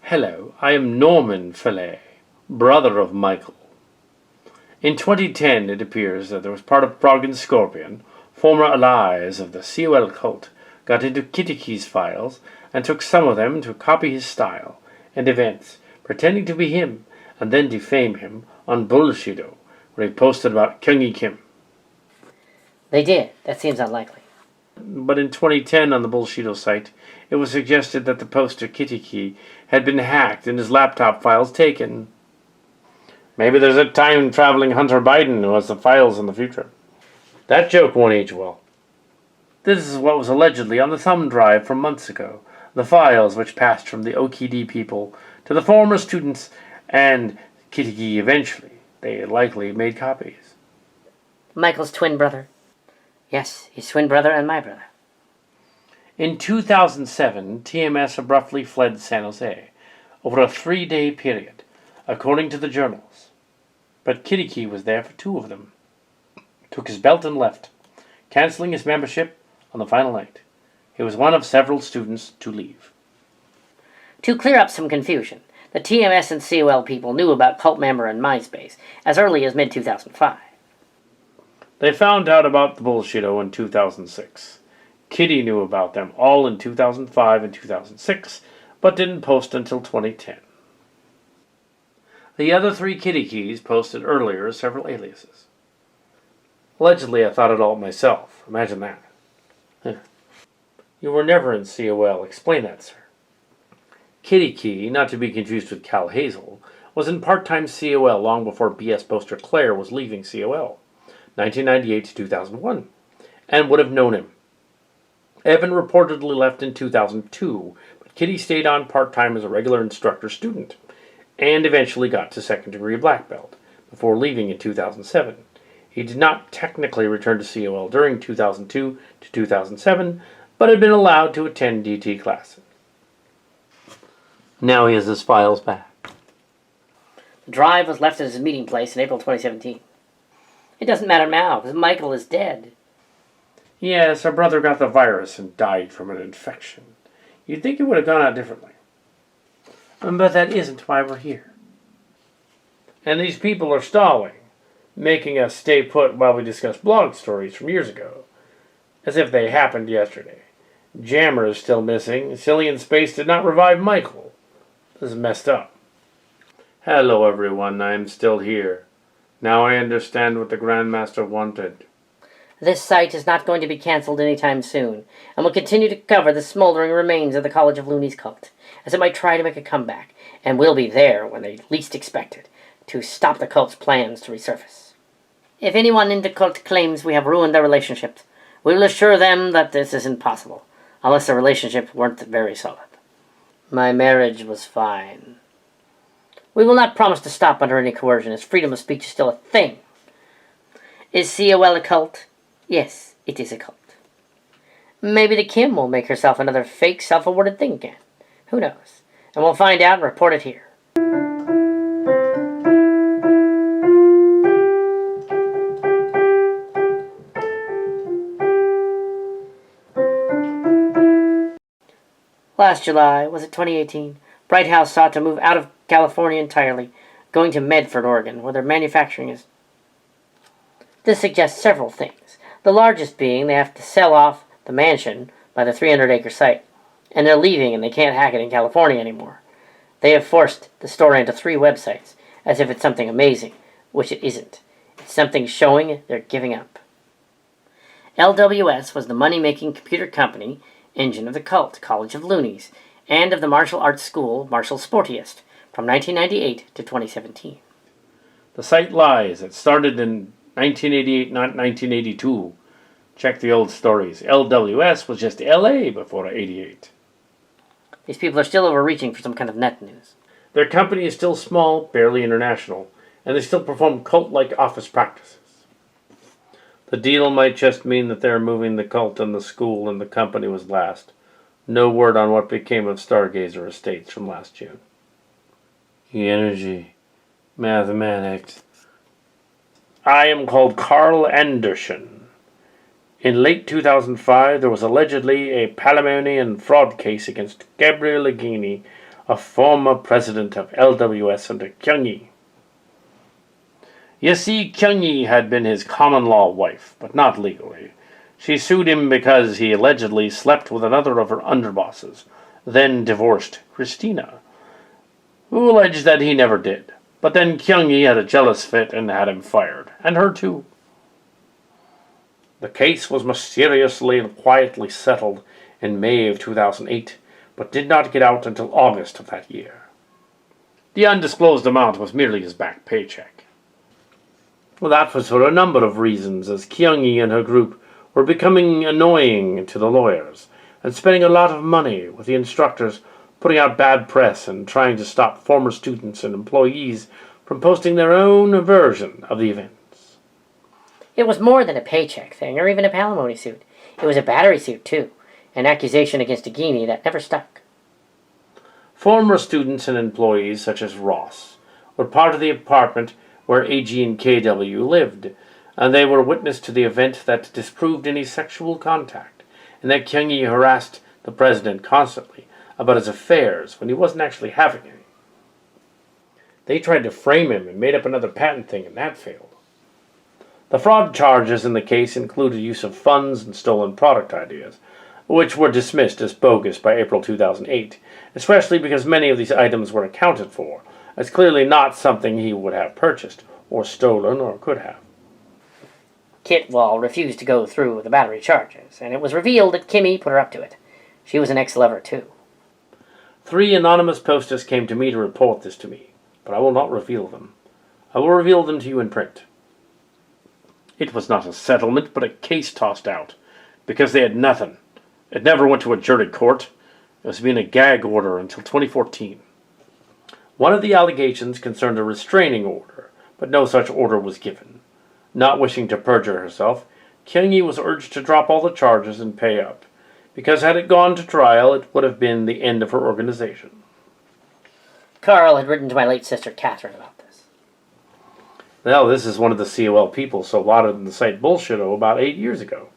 Hello, I am Norman Fillet, brother of Michael. In 2010, it appears that there was part of Frog and Scorpion, former allies of the COL cult, got into Kitty Key's files and took some of them to copy his style and events, pretending to be him, and then defame him on Bullshido, where he posted about Kyungi Kim. They did. That seems unlikely. But in 2010 on the Bullshido site, it was suggested that the poster Kitty Key had been hacked and his laptop files taken. Maybe there's a time-traveling Hunter Biden who has the files in the future. That joke won't age well. This is what was allegedly on the thumb drive from months ago, the files which passed from the OKD people to the former students and Kitty Key eventually. They likely made copies. Michael's twin brother. Yes, his twin brother and my brother. In 2007, TMS abruptly fled San Jose. over a 3-day period, according to the journals. But Kitty was there for 2 of them. Took his belt and left, cancelling his membership on the final night. He was one of several students to leave. To clear up some confusion, the TMS and COL people knew about Cult Member and MySpace as early as mid-2005. They found out about the bullshito in 2006. Kitty knew about them all in 2005 and 2006, but didn't post until 2010. The other 3 Kitty Keys posted earlier as several aliases. Allegedly, I thought it all myself. Imagine that. You were never in COL. Explain that, sir. Kitty Key, not to be confused with Cal Hazel, was in part-time COL long before BS poster Claire was leaving COL, 1998 to 2001, and would have known him. Evan reportedly left in 2002, but Kitty stayed on part-time as a regular instructor student, and eventually got to second-degree black belt, before leaving in 2007. He did not technically return to COL during 2002 to 2007, but had been allowed to attend DT classes. Now he has his files back. The drive was left at his meeting place in April 2017. It doesn't matter now, because Michael is dead. Yes, our brother got the virus and died from an infection. You'd think it would have gone out differently. But that isn't why we're here. And these people are stalling, making us stay put while we discuss blog stories from years ago, as if they happened yesterday. Jammer is still missing. Cillian Space did not revive Michael. This is messed up. Hello, everyone. I am still here. Now I understand what the Grandmaster wanted. This site is not going to be cancelled anytime soon, and will continue to cover the smoldering remains of the College of Loonies cult, as it might try to make a comeback, and will be there when they least expect it, to stop the cult's plans to resurface. If anyone in the cult claims we have ruined their relationship, we will assure them that this isn't possible, unless the relationships weren't very solid. My marriage was fine. We will not promise to stop under any coercion, as freedom of speech is still a thing. Is COL a cult? Yes, it is a cult. Maybe the Kim will make herself another fake self-awarded thing again. Who knows? And we'll find out and report it here. Last July, was it 2018, Bright House sought to move out of California entirely, going to Medford, Oregon, where their manufacturing is. This suggests several things, the largest being they have to sell off the mansion by the 300-acre site, and they're leaving and they can't hack it in California anymore. They have forced the store into 3 websites, as if it's something amazing, which it isn't. It's something showing they're giving up. LWS was the money-making computer company engine of the cult, College of Loonies, and of the martial arts school, Martial Sportiests, from 1998 to 2017. The site lies. It started in 1988, not 1982. Check the old stories. LWS was just LA before 88. These people are still overreaching for some kind of net news. Their company is still small, barely international, and they still perform cult-like office practices. The deal might just mean that they're moving the cult and the school, and the company was last. No word on what became of Stargazer Estates from last June. Energy. Mathematics. I am called Carl Anderson. In late 2005, there was allegedly a palimony and fraud case against Gabriel Aghini, a former president of LWS under Kyung-yi. You see, Kyung-yi had been his common-law wife, but not legally. She sued him because he allegedly slept with another of her underbosses, then divorced Christina, who alleged that he never did. But then Kyung-yi had a jealous fit and had him fired, and her too. The case was mysteriously and quietly settled in May of 2008, but did not get out until August of that year. The undisclosed amount was merely his back paycheck. Well, that was for a number of reasons, as Kyung-yi and her group were becoming annoying to the lawyers, and spending a lot of money with the instructors, putting out bad press and trying to stop former students and employees from posting their own version of the events. It was more than a paycheck thing, or even a palimony suit. It was a battery suit, too. An accusation against Aghini that never stuck. Former students and employees, such as Ross, were part of the apartment where AG and KW lived, and they were witness to the event that disproved any sexual contact, and that Kyung-hee harassed the president constantly about his affairs when he wasn't actually having any. They tried to frame him and made up another patent thing, and that failed. The fraud charges in the case included use of funds and stolen product ideas, which were dismissed as bogus by April 2008, especially because many of these items were accounted for as clearly not something he would have purchased, or stolen, or could have. Kitwall refused to go through with the battery charges, and it was revealed that Kimmy put her up to it. She was an ex-lover, too. 3 anonymous posters came to me to report this to me, but I will not reveal them. I will reveal them to you in print. It was not a settlement, but a case tossed out, because they had nothing. It never went to a jury court. It was being a gag order until 2014. One of the allegations concerned a restraining order, but no such order was given. Not wishing to perjure herself, Kyung-hee was urged to drop all the charges and pay up, because had it gone to trial, it would have been the end of her organization. Carl had written to my late sister Catherine about this. Well, this is one of the COL people so lauded in the site Bullshito about 8 years ago.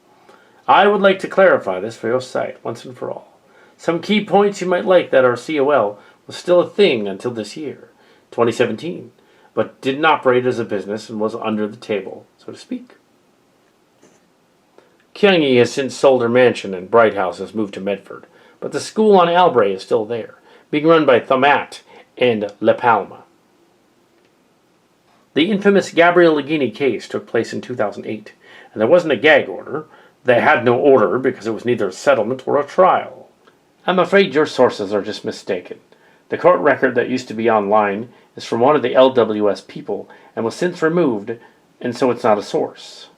I would like to clarify this for your site, once and for all. Some key points you might like that our COL was still a thing until this year, 2017, but didn't operate as a business and was under the table, so to speak. Kyung-hee has since sold her mansion and Bright House has moved to Medford, but the school on Albray is still there, being run by Thomat and La Palma. The infamous Gabrielle Legini case took place in 2008, and there wasn't a gag order. They had no order because it was neither a settlement or a trial. I'm afraid your sources are just mistaken. The court record that used to be online is from one of the LWS people and was since removed, and so it's not a source.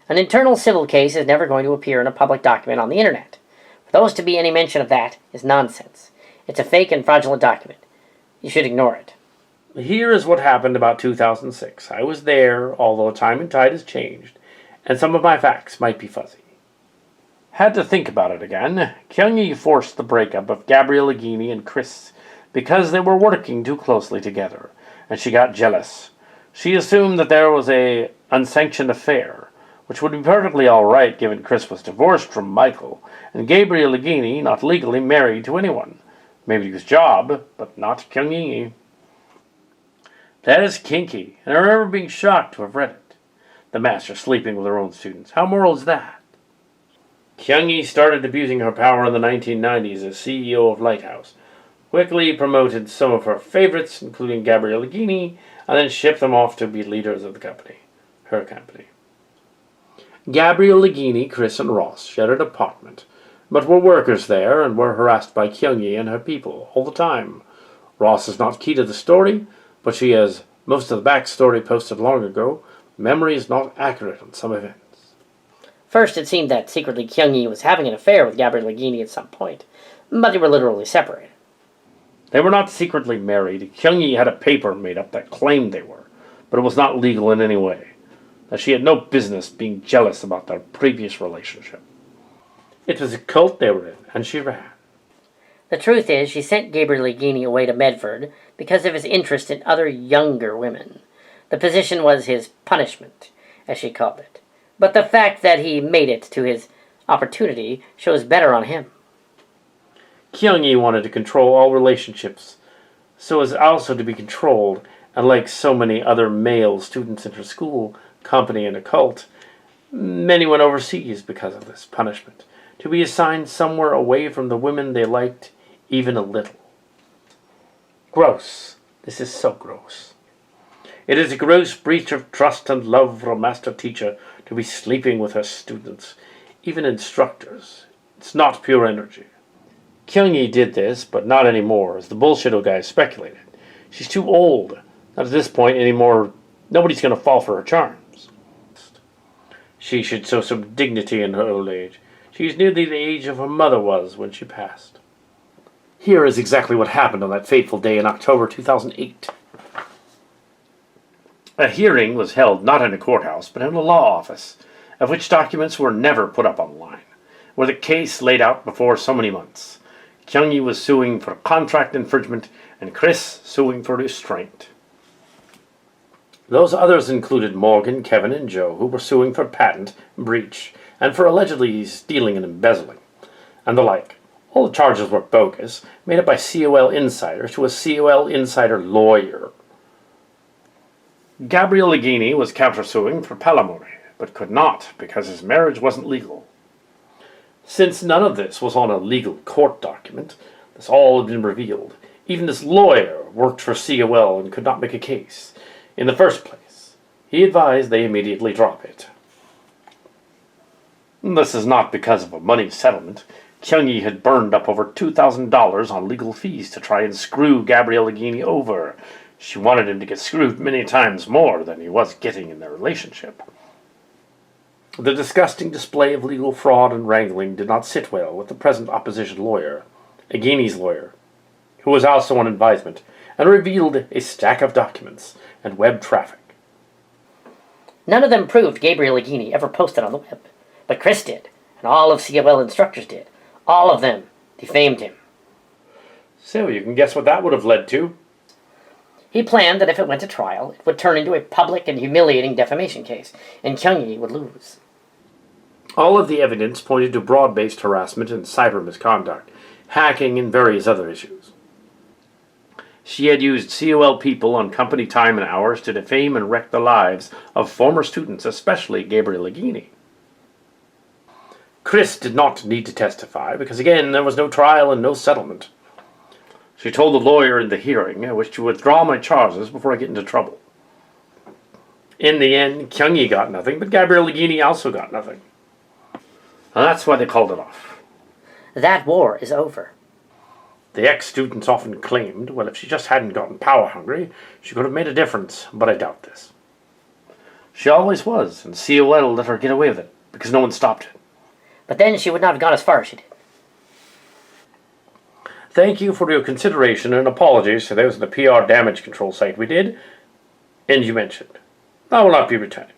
An internal civil case is never going to appear in a public document on the internet. For those to be any mention of that is nonsense. It's a fake and fraudulent document. You should ignore it. Here is what happened about 2006. I was there, although time and tide has changed, and some of my facts might be fuzzy. Had to think about it again. Kyung-hee forced the breakup of Gabrielle Legini and Chris because they were working too closely together, and she got jealous. She assumed that there was a unsanctioned affair, which would be perfectly all right given Chris was divorced from Michael, and Gabrielle Legini not legally married to anyone. Maybe his job, but not Kyung-hee. That is kinky, and I remember being shocked to have read it. The master sleeping with her own students. How moral is that? Kyung-hee started abusing her power in the 1990s as CEO of Lighthouse, quickly promoted some of her favorites, including Gabrielle Legini, and then shipped them off to be leaders of the company, her company. Gabrielle Legini, Chris, and Ross shared an apartment, but were workers there and were harassed by Kyung-hee and her people all the time. Ross is not key to the story, but she has most of the backstory posted long ago. Memory is not accurate on some events. First, it seemed that secretly Kyung-hee was having an affair with Gabrielle Legini at some point, but they were literally separated. They were not secretly married. Kyung-hee had a paper made up that claimed they were, but it was not legal in any way. That she had no business being jealous about their previous relationship. It was a cult they were in, and she ran. The truth is, she sent Gabrielle Legini away to Medford because of his interest in other younger women. The position was his punishment, as she called it. But the fact that he made it to his opportunity shows better on him. Kyung-hee wanted to control all relationships, so as also to be controlled, and like so many other male students in her school, company, and occult, many went overseas because of this punishment, to be assigned somewhere away from the women they liked even a little. Gross. This is so gross. It is a gross breach of trust and love for a master teacher to be sleeping with her students, even instructors. It's not pure energy. Kyung-hee did this, but not anymore, as the Bullshito guys speculated. She's too old. Not at this point anymore. Nobody's going to fall for her charms. She should show some dignity in her old age. She is nearly the age of her mother was when she passed. Here is exactly what happened on that fateful day in October 2008. A hearing was held not in a courthouse, but in a law office, of which documents were never put up online, with the case laid out before so many months. Kyung-yi was suing for contract infringement, and Chris suing for restraint. Those others included Morgan, Kevin, and Joe, who were suing for patent breach and for allegedly stealing and embezzling, and the like. All the charges were bogus, made up by COL insiders to a COL insider lawyer. Gabriel Leghini was countersuing for palimony, but could not because his marriage wasn't legal. Since none of this was on a legal court document, this all had been revealed. Even this lawyer worked for COL and could not make a case. In the first place, he advised they immediately drop it. This is not because of a money settlement. Kyung-yi had burned up over $2,000 on legal fees to try and screw Gabriel Leghini over. She wanted him to get screwed many times more than he was getting in their relationship. The disgusting display of legal fraud and wrangling did not sit well with the present opposition lawyer, Leghini's lawyer, who was also on advisement, and revealed a stack of documents and web traffic. None of them proved Gabriel Leghini ever posted on the web, but Chris did, and all of COL instructors did. All of them defamed him. So you can guess what that would have led to. He planned that if it went to trial, it would turn into a public and humiliating defamation case, and Kyung-yi would lose. All of the evidence pointed to broad-based harassment and cyber misconduct, hacking, and various other issues. She had used COL people on company time and hours to defame and wreck the lives of former students, especially Gabriel Leghini. Chris did not need to testify because, again, there was no trial and no settlement. She told the lawyer in the hearing, "I wish to withdraw my charges before I get into trouble." In the end, Kyung-yi got nothing, but Gabriel Leghini also got nothing. And that's why they called it off. That war is over. The ex-students often claimed, well, if she just hadn't gotten power-hungry, she could have made a difference, but I doubt this. She always was, and COL let her get away with it, because no one stopped it. But then she would not have gone as far as she did. Thank you for your consideration and apologies to those in the PR damage control site we did, and you mentioned. I will not be returning.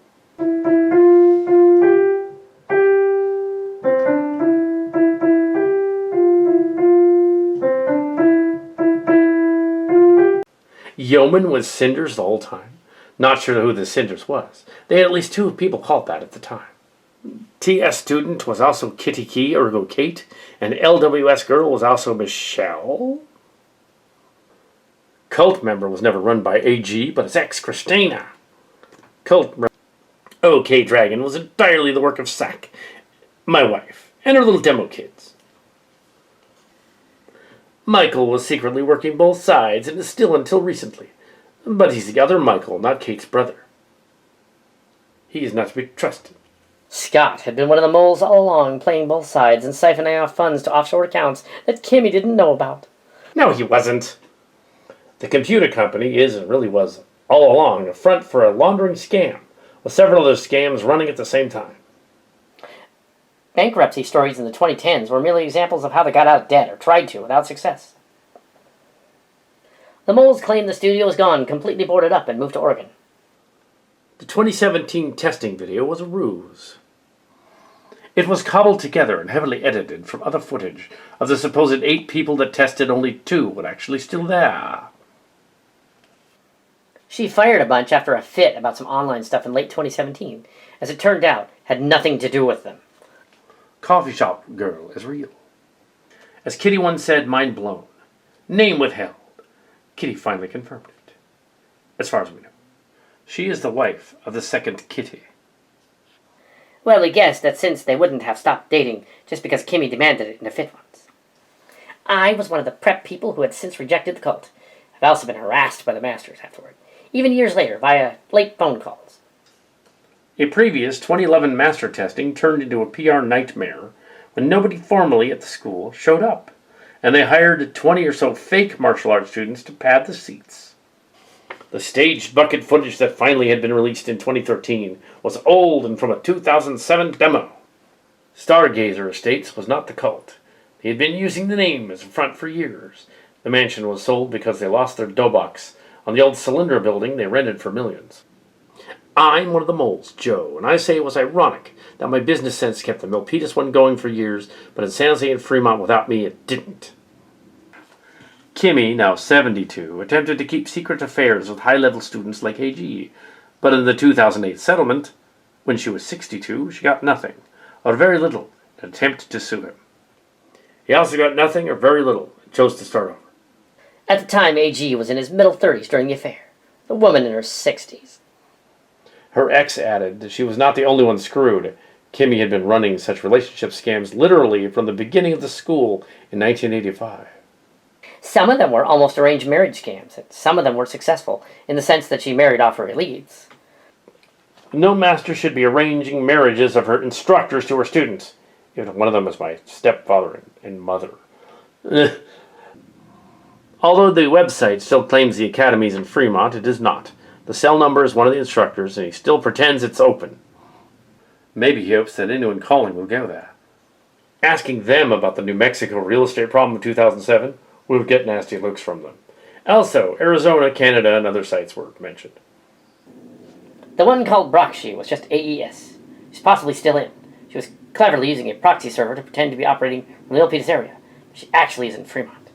Yeoman was Cinders the whole time. Not sure who the Cinders was. They had at least two people called that at the time. TS student was also Kitty Key, ergo Kate, and LWS girl was also Michelle. Cult member was never run by AG, but his ex, Christina. Cult member OK Dragon was entirely the work of Sack, my wife, and her little demo kids. Michael was secretly working both sides, and is still until recently. But he's the other Michael, not Kate's brother. He is not to be trusted. Scott had been one of the moles all along, playing both sides and siphoning off funds to offshore accounts that Kimmy didn't know about. No, he wasn't. The computer company is, and really was, all along, a front for a laundering scam, with several other scams running at the same time. Bankruptcy stories in the 2010s were merely examples of how they got out of debt, or tried to, without success. The moles claimed the studio was gone, completely boarded up, and moved to Oregon. The 2017 testing video was a ruse. It was cobbled together and heavily edited from other footage of the supposed 8 people that tested. Only 2 were actually still there. She fired a bunch after a fit about some online stuff in late 2017. As it turned out, had nothing to do with them. Coffee shop girl is real. As Kitty once said, mind blown. Name withheld. Kitty finally confirmed it. As far as we know. She is the wife of the second Kitty. Well, we guessed that since they wouldn't have stopped dating just because Kimmy demanded it in a fit once. I was one of the prep people who had since rejected the cult. I've also been harassed by the masters afterward, even years later via late phone calls. A previous 2011 master testing turned into a PR nightmare when nobody formally at the school showed up, and they hired 20 or so fake martial arts students to pad the seats. The staged bucket footage that finally had been released in 2013 was old and from a 2007 demo. Stargazer Estates was not the cult. They had been using the name as a front for years. The mansion was sold because they lost their dough box on the old cylinder building they rented for millions. I'm one of the moles, Joe, and I say it was ironic that my business sense kept the Milpitas one going for years, but in San Jose and Fremont without me it didn't. Kimmy, now 72, attempted to keep secret affairs with high-level students like AG, but in the 2008 settlement, when she was 62, she got nothing, or very little, and attempted to sue him. He also got nothing or very little and chose to start over. At the time, AG was in his middle 30s during the affair. The woman in her 60s. Her ex added that she was not the only one screwed. Kimmy had been running such relationship scams literally from the beginning of the school in 1985. Some of them were almost arranged marriage scams, and some of them were successful in the sense that she married off her elites. No master should be arranging marriages of her instructors to her students. Even one of them is my stepfather and mother. Although the website still claims the academy's in Fremont, it is not. The cell number is one of the instructors, and he still pretends it's open. Maybe he hopes that anyone calling will go there. Asking them about the New Mexico real estate problem of 2007, we would get nasty looks from them. Also, Arizona, Canada, and other sites were mentioned. The one called Brockshire was just AES. She's possibly still in. She was cleverly using a proxy server to pretend to be operating from the Milpitas area. She actually is in Fremont.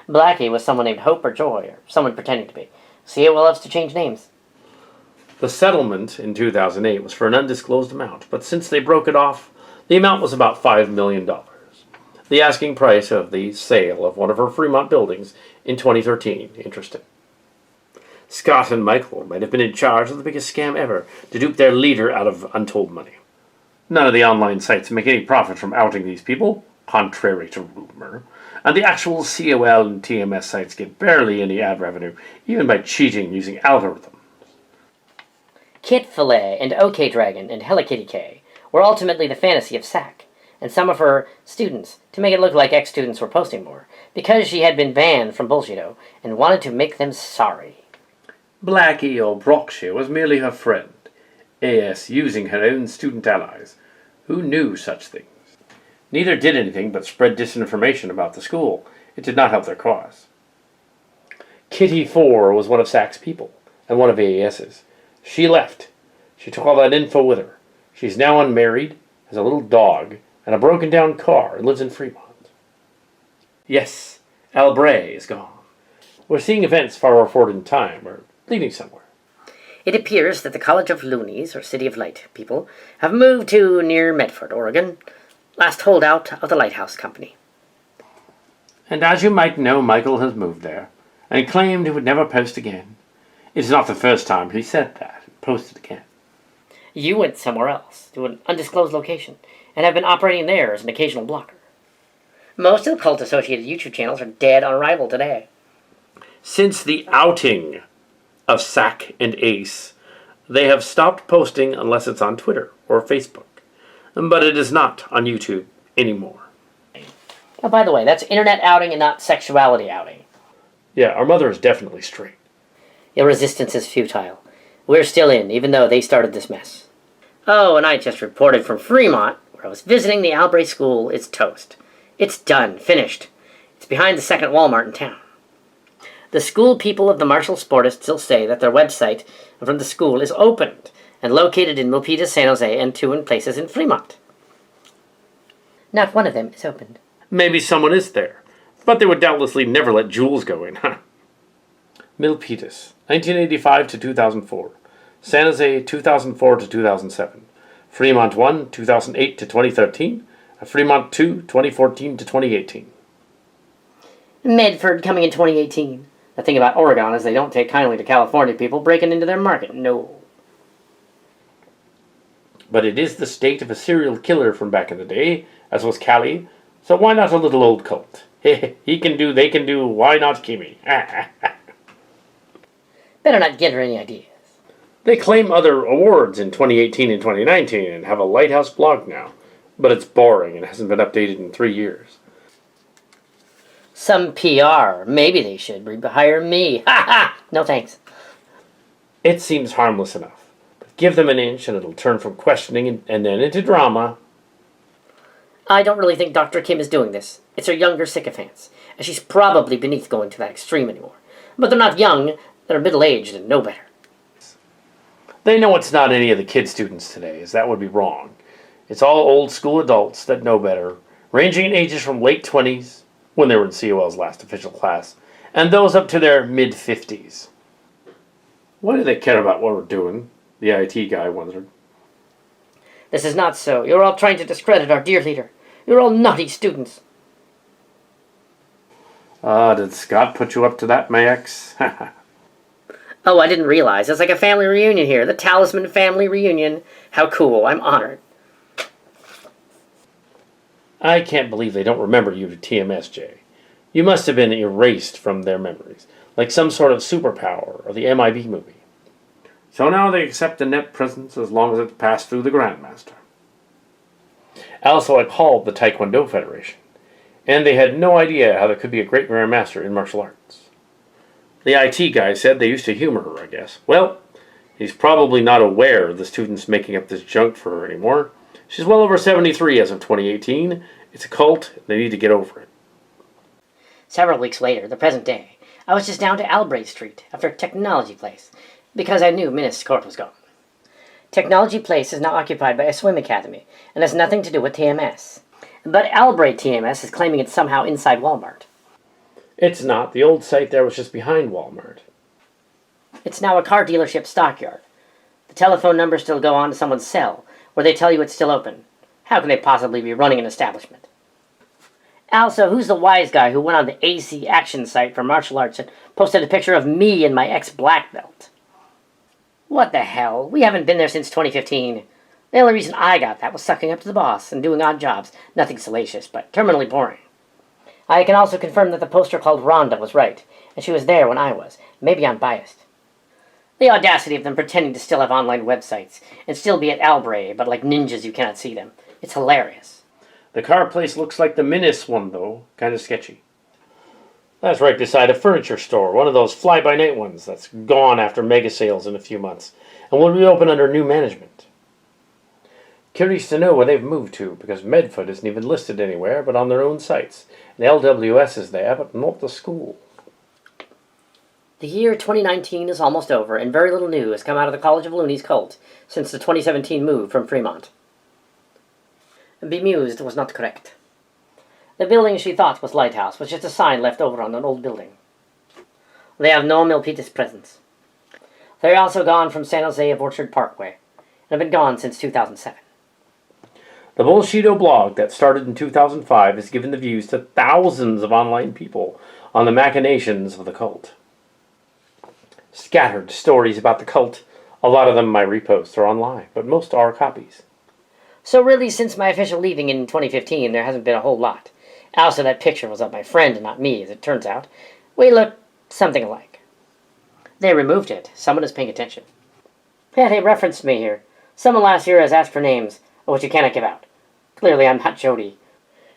Blackie was someone named Hope or Joy, or someone pretending to be. CO loves to change names. The settlement in 2008 was for an undisclosed amount, but since they broke it off, the amount was about $5 million. The asking price of the sale of one of her Fremont buildings in 2013. Interesting. Scott and Michael might have been in charge of the biggest scam ever to dupe their leader out of untold money. None of the online sites make any profit from outing these people, contrary to rumor, and the actual COL and TMS sites get barely any ad revenue, even by cheating using algorithms. Kit Fillet and OK Dragon and Helikitty K were ultimately the fantasy of SAC, and some of her students, to make it look like ex-students were posting more, because she had been banned from Bullshito and wanted to make them sorry. Blackie or Brockshire was merely her friend, AS using her own student allies. Who knew such things? Neither did anything but spread disinformation about the school. It did not help their cause. Kitty 4 was one of SAC's people, and one of AAS's. She left. She took all that info with her. She's now unmarried, has a little dog, and a broken-down car, and lives in Fremont. Yes, Albray is gone. We're seeing events far forward in time, or leading somewhere. It appears that the College of Loonies, or City of Light people, have moved to near Medford, Oregon, last holdout of the Lighthouse Company. And as you might know, Michael has moved there, and claimed he would never post again. It is not the first time he said that, and posted again. You went somewhere else, to an undisclosed location, and have been operating there as an occasional blocker. Most of the cult-associated YouTube channels are dead on arrival today. Since the outing of SAC and Ace, they have stopped posting unless it's on Twitter or Facebook. But it is not on YouTube anymore. Oh, by the way, that's internet outing and not sexuality outing. Yeah, our mother is definitely straight. Your resistance is futile. We're still in, even though they started this mess. Oh, and I just reported from Fremont, where I was visiting the Albray School. It's toast. It's done. Finished. It's behind the second Walmart in town. The school people of the Martial Sportiests still say that their website from the school is opened and located in Milpitas, San Jose, and 2 in places in Fremont. Not one of them is opened. Maybe someone is there, but they would doubtlessly never let Jules go in, huh? Milpitas, 1985 to 2004. San Jose, 2004 to 2007. Fremont 1, 2008 to 2013. Fremont 2, 2014 to 2018. Medford coming in 2018. The thing about Oregon is they don't take kindly to California people breaking into their market. No. But it is the state of a serial killer from back in the day, as was Cali, so why not a little old cult? He can do, they can do, why not Kimmy? Better not get her any ideas. They claim other awards in 2018 and 2019 and have a Lighthouse blog now, but it's boring and hasn't been updated in 3 years. Some PR. Maybe they should hire me. Ha ha! No thanks. It seems harmless enough. Give them an inch and it'll turn from questioning and then into drama. I don't really think Dr. Kim is doing this. It's her younger sycophants, and she's probably beneath going to that extreme anymore. But they're not young, they're middle-aged and know better. They know it's not any of the kid students today, as that would be wrong. It's all old-school adults that know better, ranging in ages from late 20s, when they were in COL's last official class, and those up to their mid-50s. Why do they care about what we're doing? The IT guy wondered. This is not so. You're all trying to discredit our dear leader. You're all naughty students. Did Scott put you up to that, my ex? Oh, I didn't realize. It's like a family reunion here. The Talisman family reunion. How cool. I'm honored. I can't believe they don't remember you to TMS, Jay. You must have been erased from their memories, like some sort of superpower or the MIB movie. So now they accept a net presence as long as it's passed through the Grandmaster. Also, I called the Taekwondo Federation, and they had no idea how there could be a great Grandmaster in martial arts. The IT guy said they used to humor her, I guess. Well, he's probably not aware of the students making up this junk for her anymore. She's well over 73 as of 2018. It's a cult. They need to get over it. Several weeks later, the present day, I was just down to Albright Street after Technology Place, because I knew Minas Court was gone. Technology Place is now occupied by a swim academy, and has nothing to do with TMS. But Albright TMS is claiming it's somehow inside Walmart. It's not. The old site there was just behind Walmart. It's now a car dealership stockyard. The telephone numbers still go on to someone's cell, where they tell you it's still open. How can they possibly be running an establishment? Also, who's the wise guy who went on the AC Action site for martial arts and posted a picture of me and my ex-black belt? What the hell? We haven't been there since 2015. The only reason I got that was sucking up to the boss and doing odd jobs. Nothing salacious, but terminally boring. I can also confirm that the poster called Rhonda was right, and she was there when I was. Maybe I'm biased. The audacity of them pretending to still have online websites, and still be at Albray, but like ninjas you cannot see them. It's hilarious. The car place looks like the Minas one, though. Kind of sketchy. That's right beside a furniture store, one of those fly-by-night ones that's gone after mega sales in a few months, and will reopen under new management. Curious to know where they've moved to, because Medford isn't even listed anywhere but on their own sites. The LWS is there, but not the school. The year 2019 is almost over, and very little new has come out of the College of Loonies cult since the 2017 move from Fremont. Bemused was not correct. The building she thought was Lighthouse was just a sign left over on an old building. They have no Milpitas presence. They're also gone from San Jose of Orchard Parkway, and have been gone since 2007. The Bullshido blog that started in 2005 has given the views to thousands of online people on the machinations of the cult. Scattered stories about the cult. A lot of them my reposts are online, but most are copies. So really, since my official leaving in 2015, there hasn't been a whole lot. Also, that picture was of my friend and not me, as it turns out. We look something alike. They removed it. Someone is paying attention. Yeah, they referenced me here. Someone last year has asked for names, which you cannot give out. Clearly, I'm not Jody.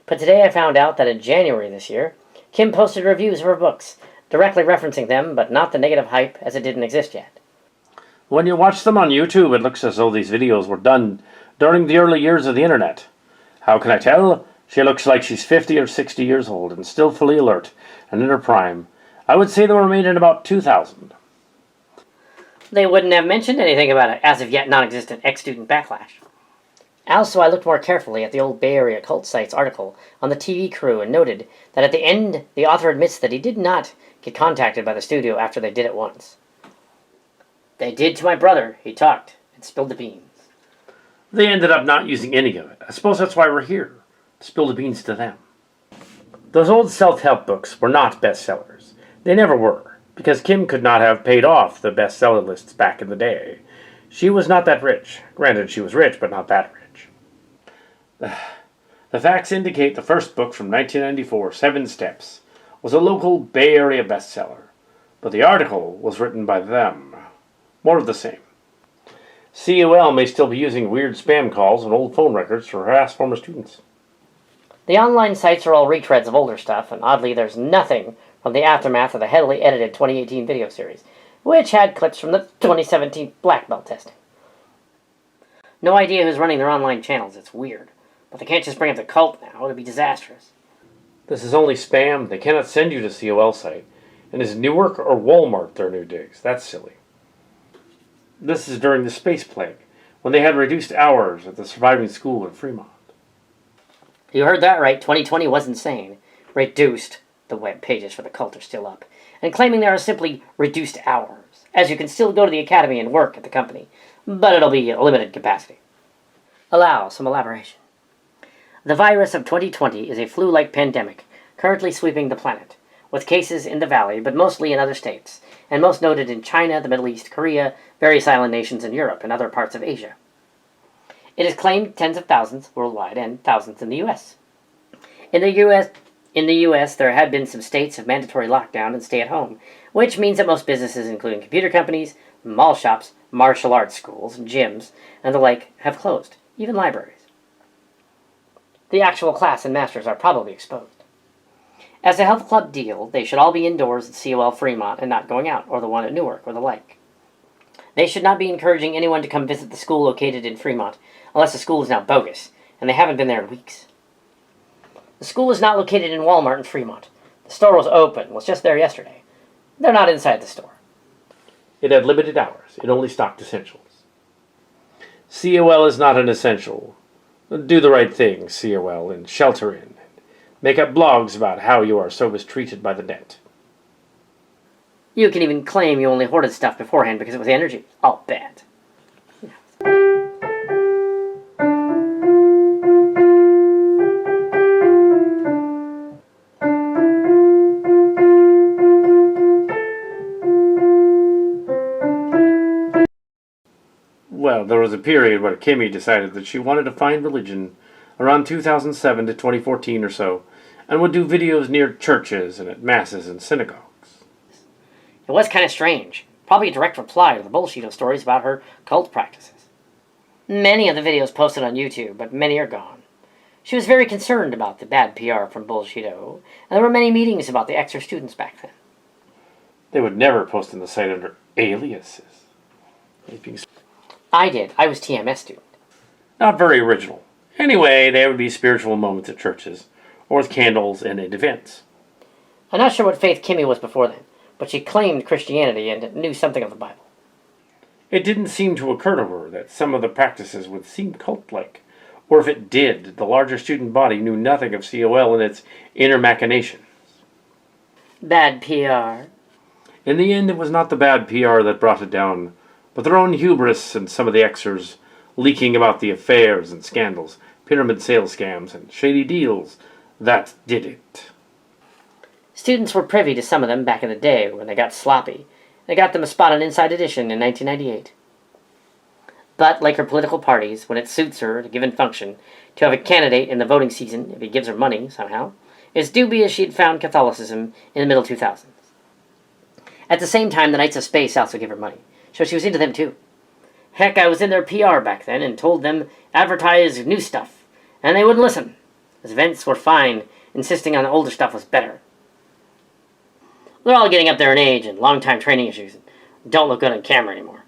But today I found out that in January this year, Kim posted reviews of her books, directly referencing them, but not the negative hype, as it didn't exist yet. When you watch them on YouTube, it looks as though these videos were done during the early years of the internet. How can I tell? She looks like she's 50 or 60 years old and still fully alert and in her prime. I would say they were made in about 2000. They wouldn't have mentioned anything about it as of yet non-existent ex-student backlash. Also, I looked more carefully at the old Bay Area Cult Sites article on the TV crew and noted that at the end, the author admits that he did not get contacted by the studio after they did it once. They did to my brother. He talked and spilled the beans. They ended up not using any of it. I suppose that's why we're here. To spill the beans to them. Those old self-help books were not bestsellers. They never were, because Kim could not have paid off the bestseller lists back in the day. She was not that rich. Granted, she was rich, but not that rich. The facts indicate the first book from 1994, 7 Steps, was a local Bay Area bestseller, but the article was written by them. More of the same. COL may still be using weird spam calls and old phone records to harass former students. The online sites are all retreads of older stuff, and oddly there's nothing from the aftermath of the heavily edited 2018 video series, which had clips from the 2017 black belt testing. No idea who's running their online channels. It's weird. But they can't just bring up the cult now. It would be disastrous. This is only spam. They cannot send you to COL site. And is Newark or Walmart their new digs? That's silly. This is during the space plague, when they had reduced hours at the surviving school in Fremont. You heard that right. 2020 was insane. Reduced. The web pages for the cult are still up. and claiming there are simply reduced hours, as you can still go to the academy and work at the company, but it'll be a limited capacity. Allow some elaboration. The virus of 2020 is a flu-like pandemic currently sweeping the planet, with cases in the valley, but mostly in other states, and most noted in China, the Middle East, Korea, various island nations in Europe, and other parts of Asia. It has claimed tens of thousands worldwide and thousands in the U.S. In the U.S., there had been some states of mandatory lockdown and stay-at-home, which means that most businesses, including computer companies, mall shops, martial arts schools, gyms, and the like, have closed, even libraries. The actual class and masters are probably exposed. As a health club deal, they should all be indoors at COL Fremont and not going out, or the one at Newark, or the like. They should not be encouraging anyone to come visit the school located in Fremont, unless the school is now bogus, and they haven't been there in weeks. The school is not located in Walmart in Fremont. The store was open, was just there yesterday. They're not inside the store. It had limited hours. It only stocked essentials. COL is not an essential. Do the right thing, COL, and shelter in. Make up blogs about how you are so mistreated by the net. You can even claim you only hoarded stuff beforehand because it was energy. I'll bet. Well, there was a period where Kimmy decided that she wanted to find religion around 2007 to 2014 or so, and would do videos near churches and at masses and synagogues. It was kind of strange. Probably a direct reply to the bullshit stories about her cult practices. Many of the videos posted on YouTube, but many are gone. She was very concerned about the bad PR from Bullshito, and there were many meetings about the ex her students back then. They would never post on the site under aliases. I did. I was TMS student. Not very original. Anyway, there would be spiritual moments at churches, or with candles and at events. I'm not sure what faith Kimmy was before then, but she claimed Christianity and knew something of the Bible. It didn't seem to occur to her that some of the practices would seem cult-like, or if it did, the larger student body knew nothing of COL and its inner machinations. Bad PR. In the end, it was not the bad PR that brought it down, but their own hubris and some of the Xers leaking about the affairs and scandals, pyramid sales scams, and shady deals that did it. Students were privy to some of them back in the day when they got sloppy. They got them a spot on Inside Edition in 1998. But, like her political parties, when it suits her at a given function to have a candidate in the voting season, if he gives her money somehow, it's dubious she'd found Catholicism in the middle 2000s. At the same time, the Knights of Space also gave her money, so she was into them too. Heck, I was in their PR back then and told them advertise new stuff, and they wouldn't listen, as Vince were fine, insisting on the older stuff was better. They're all getting up there in age and long-time training issues and don't look good on camera anymore.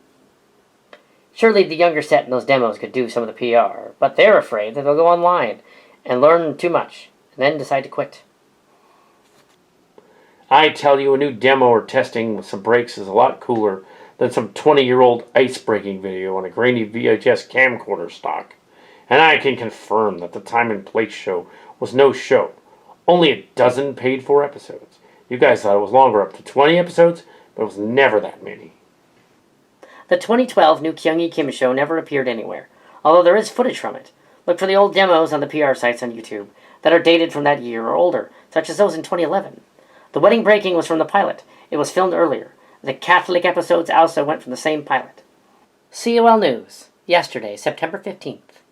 Surely the younger set in those demos could do some of the PR, but they're afraid that they'll go online and learn too much, and then decide to quit. I tell you, a new demo or testing with some breaks is a lot cooler than some 20-year-old ice-breaking video on a grainy VHS camcorder stock. And I can confirm that the Time and Place show was no show. Only a dozen paid-for episodes. You guys thought it was longer, up to 20 episodes, but it was never that many. The 2012 new Kyunghee Kim show never appeared anywhere, although there is footage from it. Look for the old demos on the PR sites on YouTube that are dated from that year or older, such as those in 2011. The wedding breaking was from the pilot. It was filmed earlier. The Catholic episodes also went from the same pilot. COL News, yesterday, September 15th.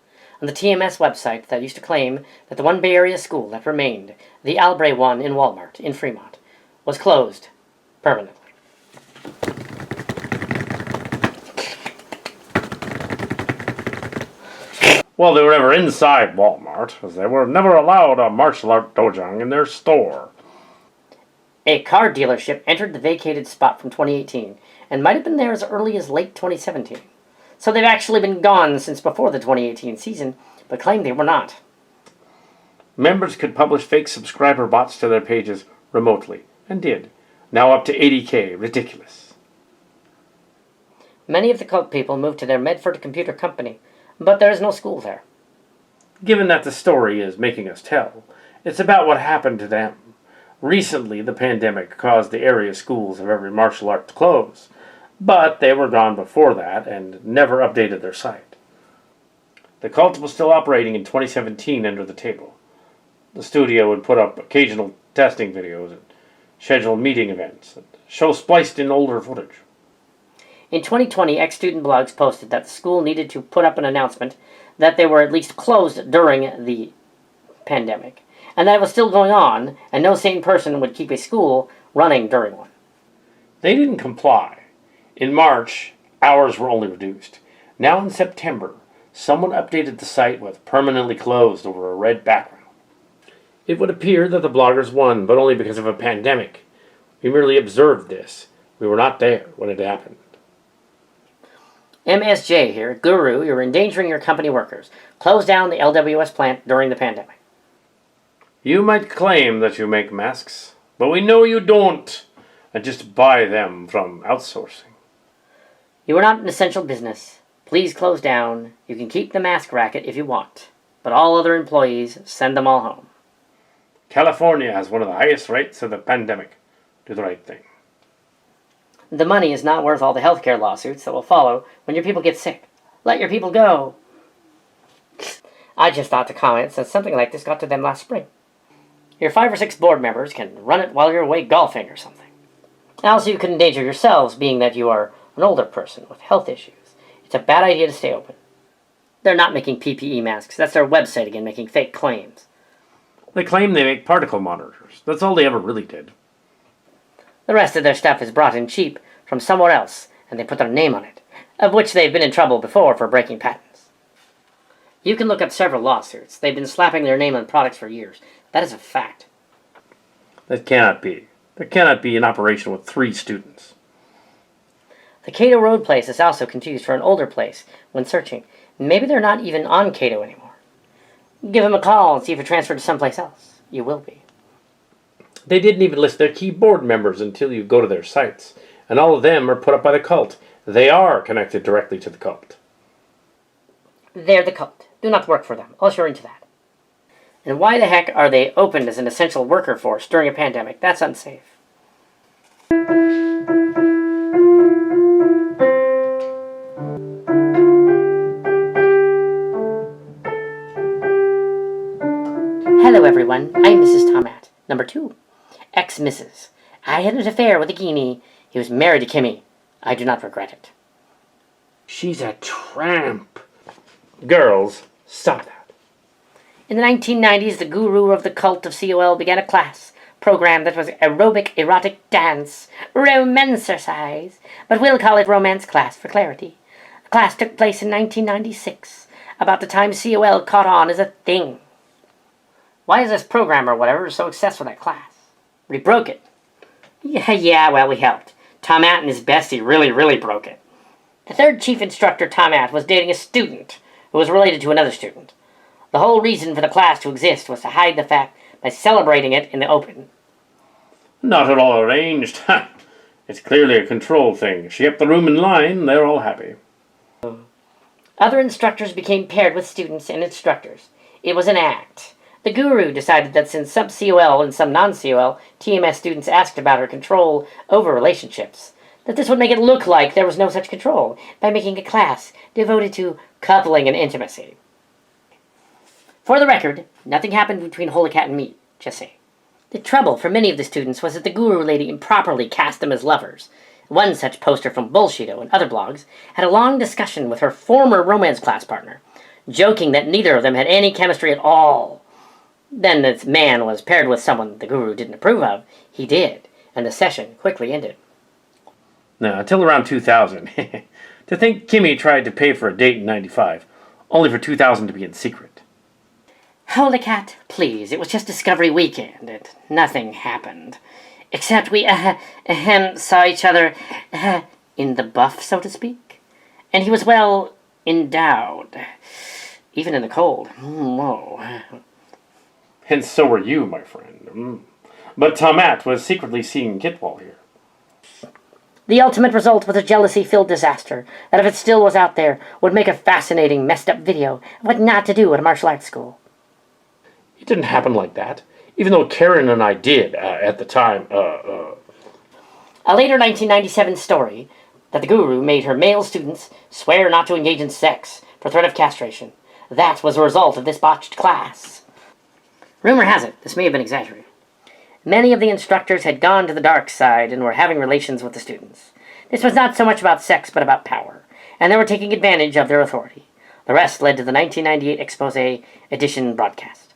On the TMS website that used to claim that the one Bay Area school that remained, the Albury one in Walmart, in Fremont, was closed permanently. Well, they were never inside Walmart, as they were never allowed a martial art dojang in their store. A car dealership entered the vacated spot from 2018 and might have been there as early as late 2017. So they've actually been gone since before the 2018 season, but claim they were not. Members could publish fake subscriber bots to their pages remotely, and did. Now up to 80K. Ridiculous. Many of the cult people moved to their Medford computer company, but there is no school there. Given that the story is making us tell, it's about what happened to them. Recently, the pandemic caused the area schools of every martial art to close, but they were gone before that and never updated their site. The cult was still operating in 2017 under the table. The studio would put up occasional testing videos and schedule meeting events and show spliced in older footage. In 2020, ex-student blogs posted that the school needed to put up an announcement that they were at least closed during the pandemic, and that it was still going on, and no sane person would keep a school running during one. They didn't comply. In March, hours were only reduced. Now in September, someone updated the site with permanently closed over a red background. It would appear that the bloggers won, but only because of a pandemic. We merely observed this. We were not there when it happened. MSJ here. Guru, you're endangering your company workers. Close down the LWS plant during the pandemic. You might claim that you make masks, but we know you don't, and just buy them from outsourcing. You are not an essential business. Please close down. You can keep the mask racket if you want, but all other employees, send them all home. California has one of the highest rates of the pandemic. Do the right thing. The money is not worth all the healthcare lawsuits that will follow when your people get sick. Let your people go. I just thought to comment since something like this got to them last spring. Your 5 or 6 board members can run it while you're away golfing or something. Also, you could endanger yourselves, being that you are an older person with health issues. It's a bad idea to stay open. They're not making PPE masks. That's their website again, making fake claims. They claim they make particle monitors. That's all they ever really did. The rest of their stuff is brought in cheap from somewhere else, and they put their name on it, of which they've been in trouble before for breaking patents. You can look up several lawsuits. They've been slapping their name on products for years. That is a fact. That cannot be. There cannot be an operation with 3 students. The Cato Road place is also confused for an older place when searching. Maybe they're not even on Cato anymore. Give them a call and see if you're transferred to someplace else. You will be. They didn't even list their key board members until you go to their sites, and all of them are put up by the cult. They are connected directly to the cult. They're the cult. Do not work for them, unless you're into that. And why the heck are they opened as an essential worker force during a pandemic? That's unsafe. Hello everyone, I'm Mrs. Tomat, number 2. Ex-Mrs. I had an affair with a Guinea. He was married to Kimmy. I do not regret it. She's a tramp. Girls, stop that. In the 1990s, the guru of the cult of COL began a class program that was aerobic erotic dance, romancercise, but we'll call it romance class for clarity. The class took place in 1996, about the time COL caught on as a thing. Why is this program or whatever so obsessed with that class? We broke it. Yeah, well, we helped. Tomat and his bestie really broke it. The third chief instructor, Tomat, was dating a student who was related to another student. The whole reason for the class to exist was to hide the fact by celebrating it in the open. Not at all arranged. It's clearly a control thing. She kept the room in line, they're all happy. Other instructors became paired with students and instructors. It was an act. The guru decided that since some COL and some non-COL TMS students asked about her control over relationships, that this would make it look like there was no such control by making a class devoted to coupling and intimacy. For the record, nothing happened between Holy Cat and me, just saying. The trouble for many of the students was that the guru lady improperly cast them as lovers. One such poster from Bullshito and other blogs had a long discussion with her former romance class partner, joking that neither of them had any chemistry at all. Then this man was paired with someone the guru didn't approve of. He did, and the session quickly ended. Now, until around 2000. To think Kimmy tried to pay for a date in 95, only for 2000 to be in secret. Holy Cat, please, it was just Discovery Weekend, and nothing happened. Except we, saw each other, in the buff, so to speak. And he was well endowed, even in the cold. Whoa. And so were you, my friend. But Tomat was secretly seeing Kitwall here. The ultimate result was a jealousy-filled disaster that, if it still was out there, would make a fascinating, messed-up video of what not to do at a martial arts school. It didn't happen like that. Even though Karen and I did, at the time, A later 1997 story that the guru made her male students swear not to engage in sex for threat of castration. That was a result of this botched class. Rumor has it, this may have been exaggerated. Many of the instructors had gone to the dark side and were having relations with the students. This was not so much about sex, but about power, and they were taking advantage of their authority. The rest led to the 1998 Expose edition broadcast.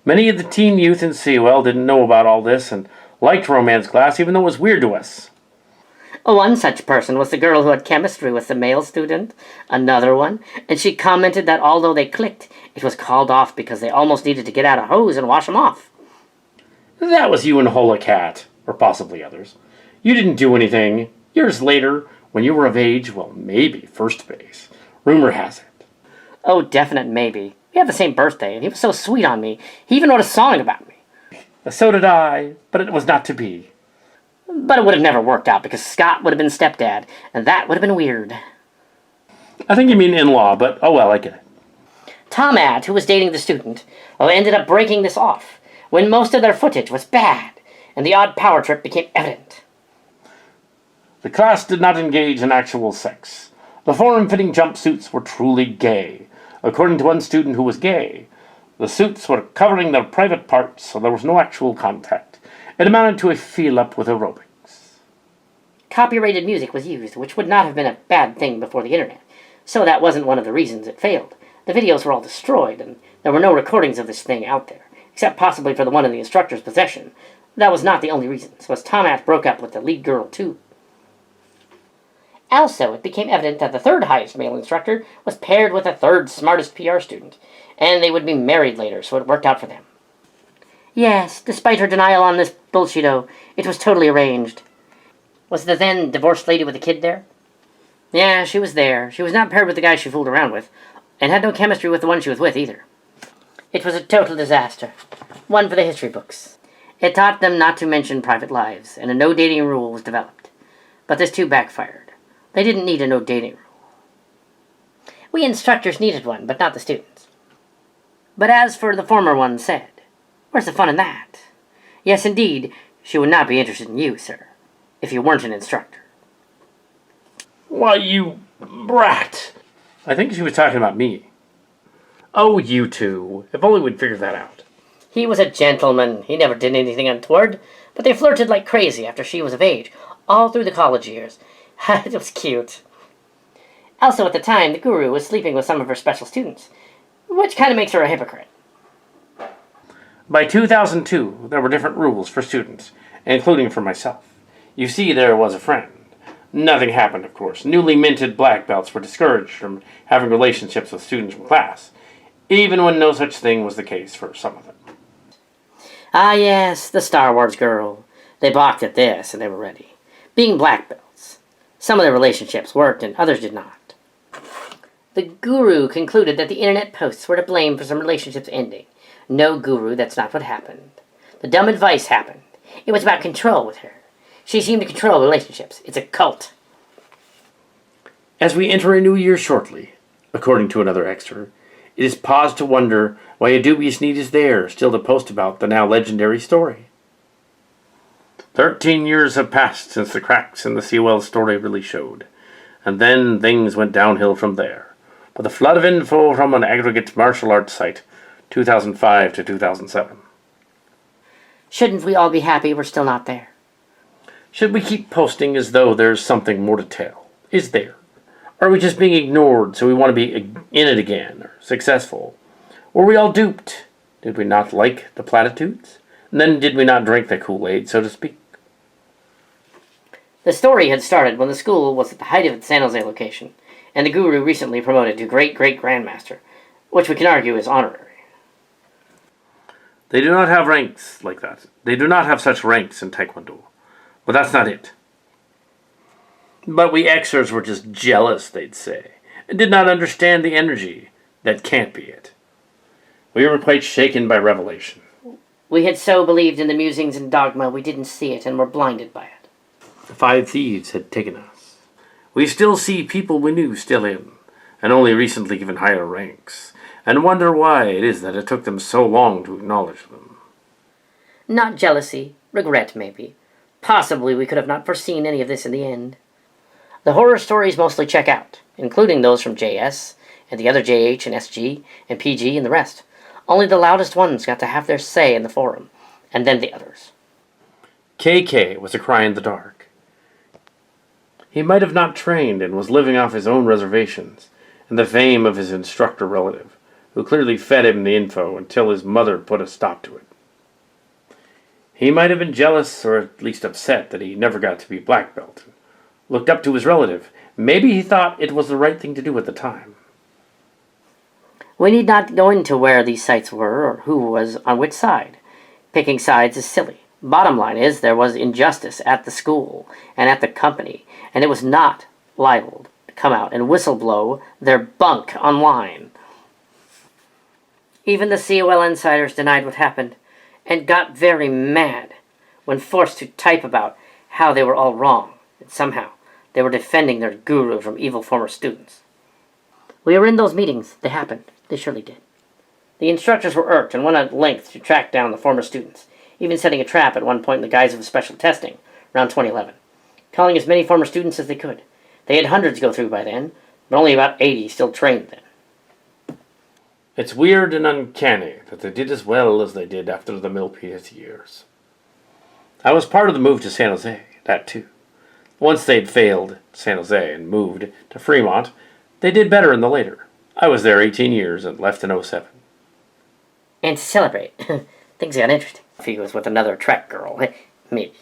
many of the teen youth in Sewell didn't know about all this and liked romance class even though it was weird to us. One such person was the girl who had chemistry with the male student, another one, and she commented that although they clicked, it was called off because they almost needed to get out a hose and wash them off. That was you and Holocat, or possibly others. You didn't do anything. Years later, when you were of age, well, maybe first base. Rumor has it. Oh, definite maybe. We have the same birthday, and he was so sweet on me. He even wrote a song about me. So did I, but it was not to be. But it would have never worked out because Scott would have been stepdad, and that would have been weird. I think you mean in-law, but oh well, I get it. Tomat, who was dating the student, ended up breaking this off when most of their footage was bad, and the odd power trip became evident. The class did not engage in actual sex. The form-fitting jumpsuits were truly gay. According to one student who was gay, the suits were covering their private parts, so there was no actual contact. It amounted to a feel-up with aerobics. Copyrighted music was used, which would not have been a bad thing before the internet, so that wasn't one of the reasons it failed. The videos were all destroyed, and there were no recordings of this thing out there, except possibly for the one in the instructor's possession. That was not the only reason, so as Tomat broke up with the lead girl, too. Also, it became evident that the third highest male instructor was paired with the third smartest PR student, and they would be married later, so it worked out for them. Yes, despite her denial on this bullshito, it was totally arranged. Was the then divorced lady with the kid there? Yeah, she was there. She was not paired with the guy she fooled around with, and had no chemistry with the one she was with either. It was a total disaster. One for the history books. It taught them not to mention private lives, and a no dating rule was developed. But this too backfired. They didn't need a no dating rule. We instructors needed one, but not the students. But as for the former one said, where's the fun in that? Yes, indeed, she would not be interested in you, sir, if you weren't an instructor. Why, you brat! I think she was talking about me. Oh, you two. If only we'd figured that out. He was a gentleman. He never did anything untoward, but they flirted like crazy after she was of age, all through the college years. It was cute. Also, at the time, the guru was sleeping with some of her special students, which kind of makes her a hypocrite. By 2002, there were different rules for students, including for myself. You see, there was a friend. Nothing happened, of course. Newly minted black belts were discouraged from having relationships with students from class, even when no such thing was the case for some of them. Ah, yes, the Star Wars girl. They balked at this, and they were ready. Being black belts. Some of their relationships worked, and others did not. The guru concluded that the internet posts were to blame for some relationships ending. No, guru, that's not what happened. The dumb advice happened. It was about control with her. She seemed to control relationships. It's a cult. As we enter a new year shortly, according to another extra, it is pause to wonder why a dubious need is there still to post about the now legendary story. 13 years have passed since the cracks in the Sewell story really showed, and then things went downhill from there. With a flood of info from an aggregate martial arts site, 2005 to 2007. Shouldn't we all be happy we're still not there? Should we keep posting as though there's something more to tell? Is there? Are we just being ignored so we want to be in it again, or successful? Were we all duped? Did we not like the platitudes? And then did we not drink the Kool-Aid, so to speak? The story had started when the school was at the height of its San Jose location, and the guru recently promoted to great-great-grandmaster, which we can argue is honorary. They do not have ranks like that. They do not have such ranks in Taekwondo. But that's not it. But we Xers were just jealous, they'd say, and did not understand the energy. That can't be it. We were quite shaken by revelation. We had so believed in the musings and dogma we didn't see it and were blinded by it. The 5 thieves had taken us. We still see people we knew still in, and only recently given higher ranks, and wonder why it is that it took them so long to acknowledge them. Not jealousy, regret maybe. Possibly we could have not foreseen any of this in the end. The horror stories mostly check out, including those from JS, and the other JH and SG, and PG and the rest. Only the loudest ones got to have their say in the forum, and then the others. KK was a cry in the dark. He might have not trained and was living off his own reservations, and the fame of his instructor relative, who clearly fed him the info until his mother put a stop to it. He might have been jealous, or at least upset, that he never got to be black belt, and looked up to his relative. Maybe he thought it was the right thing to do at the time. We need not go into where these sites were, or who was on which side. Picking sides is silly. Bottom line is, there was injustice at the school, and at the company, and it was not libeled to come out and whistleblow their bunk online. Even the COL insiders denied what happened, and got very mad when forced to type about how they were all wrong, and somehow they were defending their guru from evil former students. We were in those meetings. They happened. They surely did. The instructors were irked and went at length to track down the former students, even setting a trap at one point in the guise of special testing, around 2011, calling as many former students as they could. They had hundreds go through by then, but only about 80 still trained then. It's weird and uncanny that they did as well as they did after the Milpitas years. I was part of the move to San Jose, that too. Once they'd failed San Jose and moved to Fremont, they did better in the later. I was there 18 years and left in 07. And to celebrate, things got interesting. If he was with another Trek girl, maybe.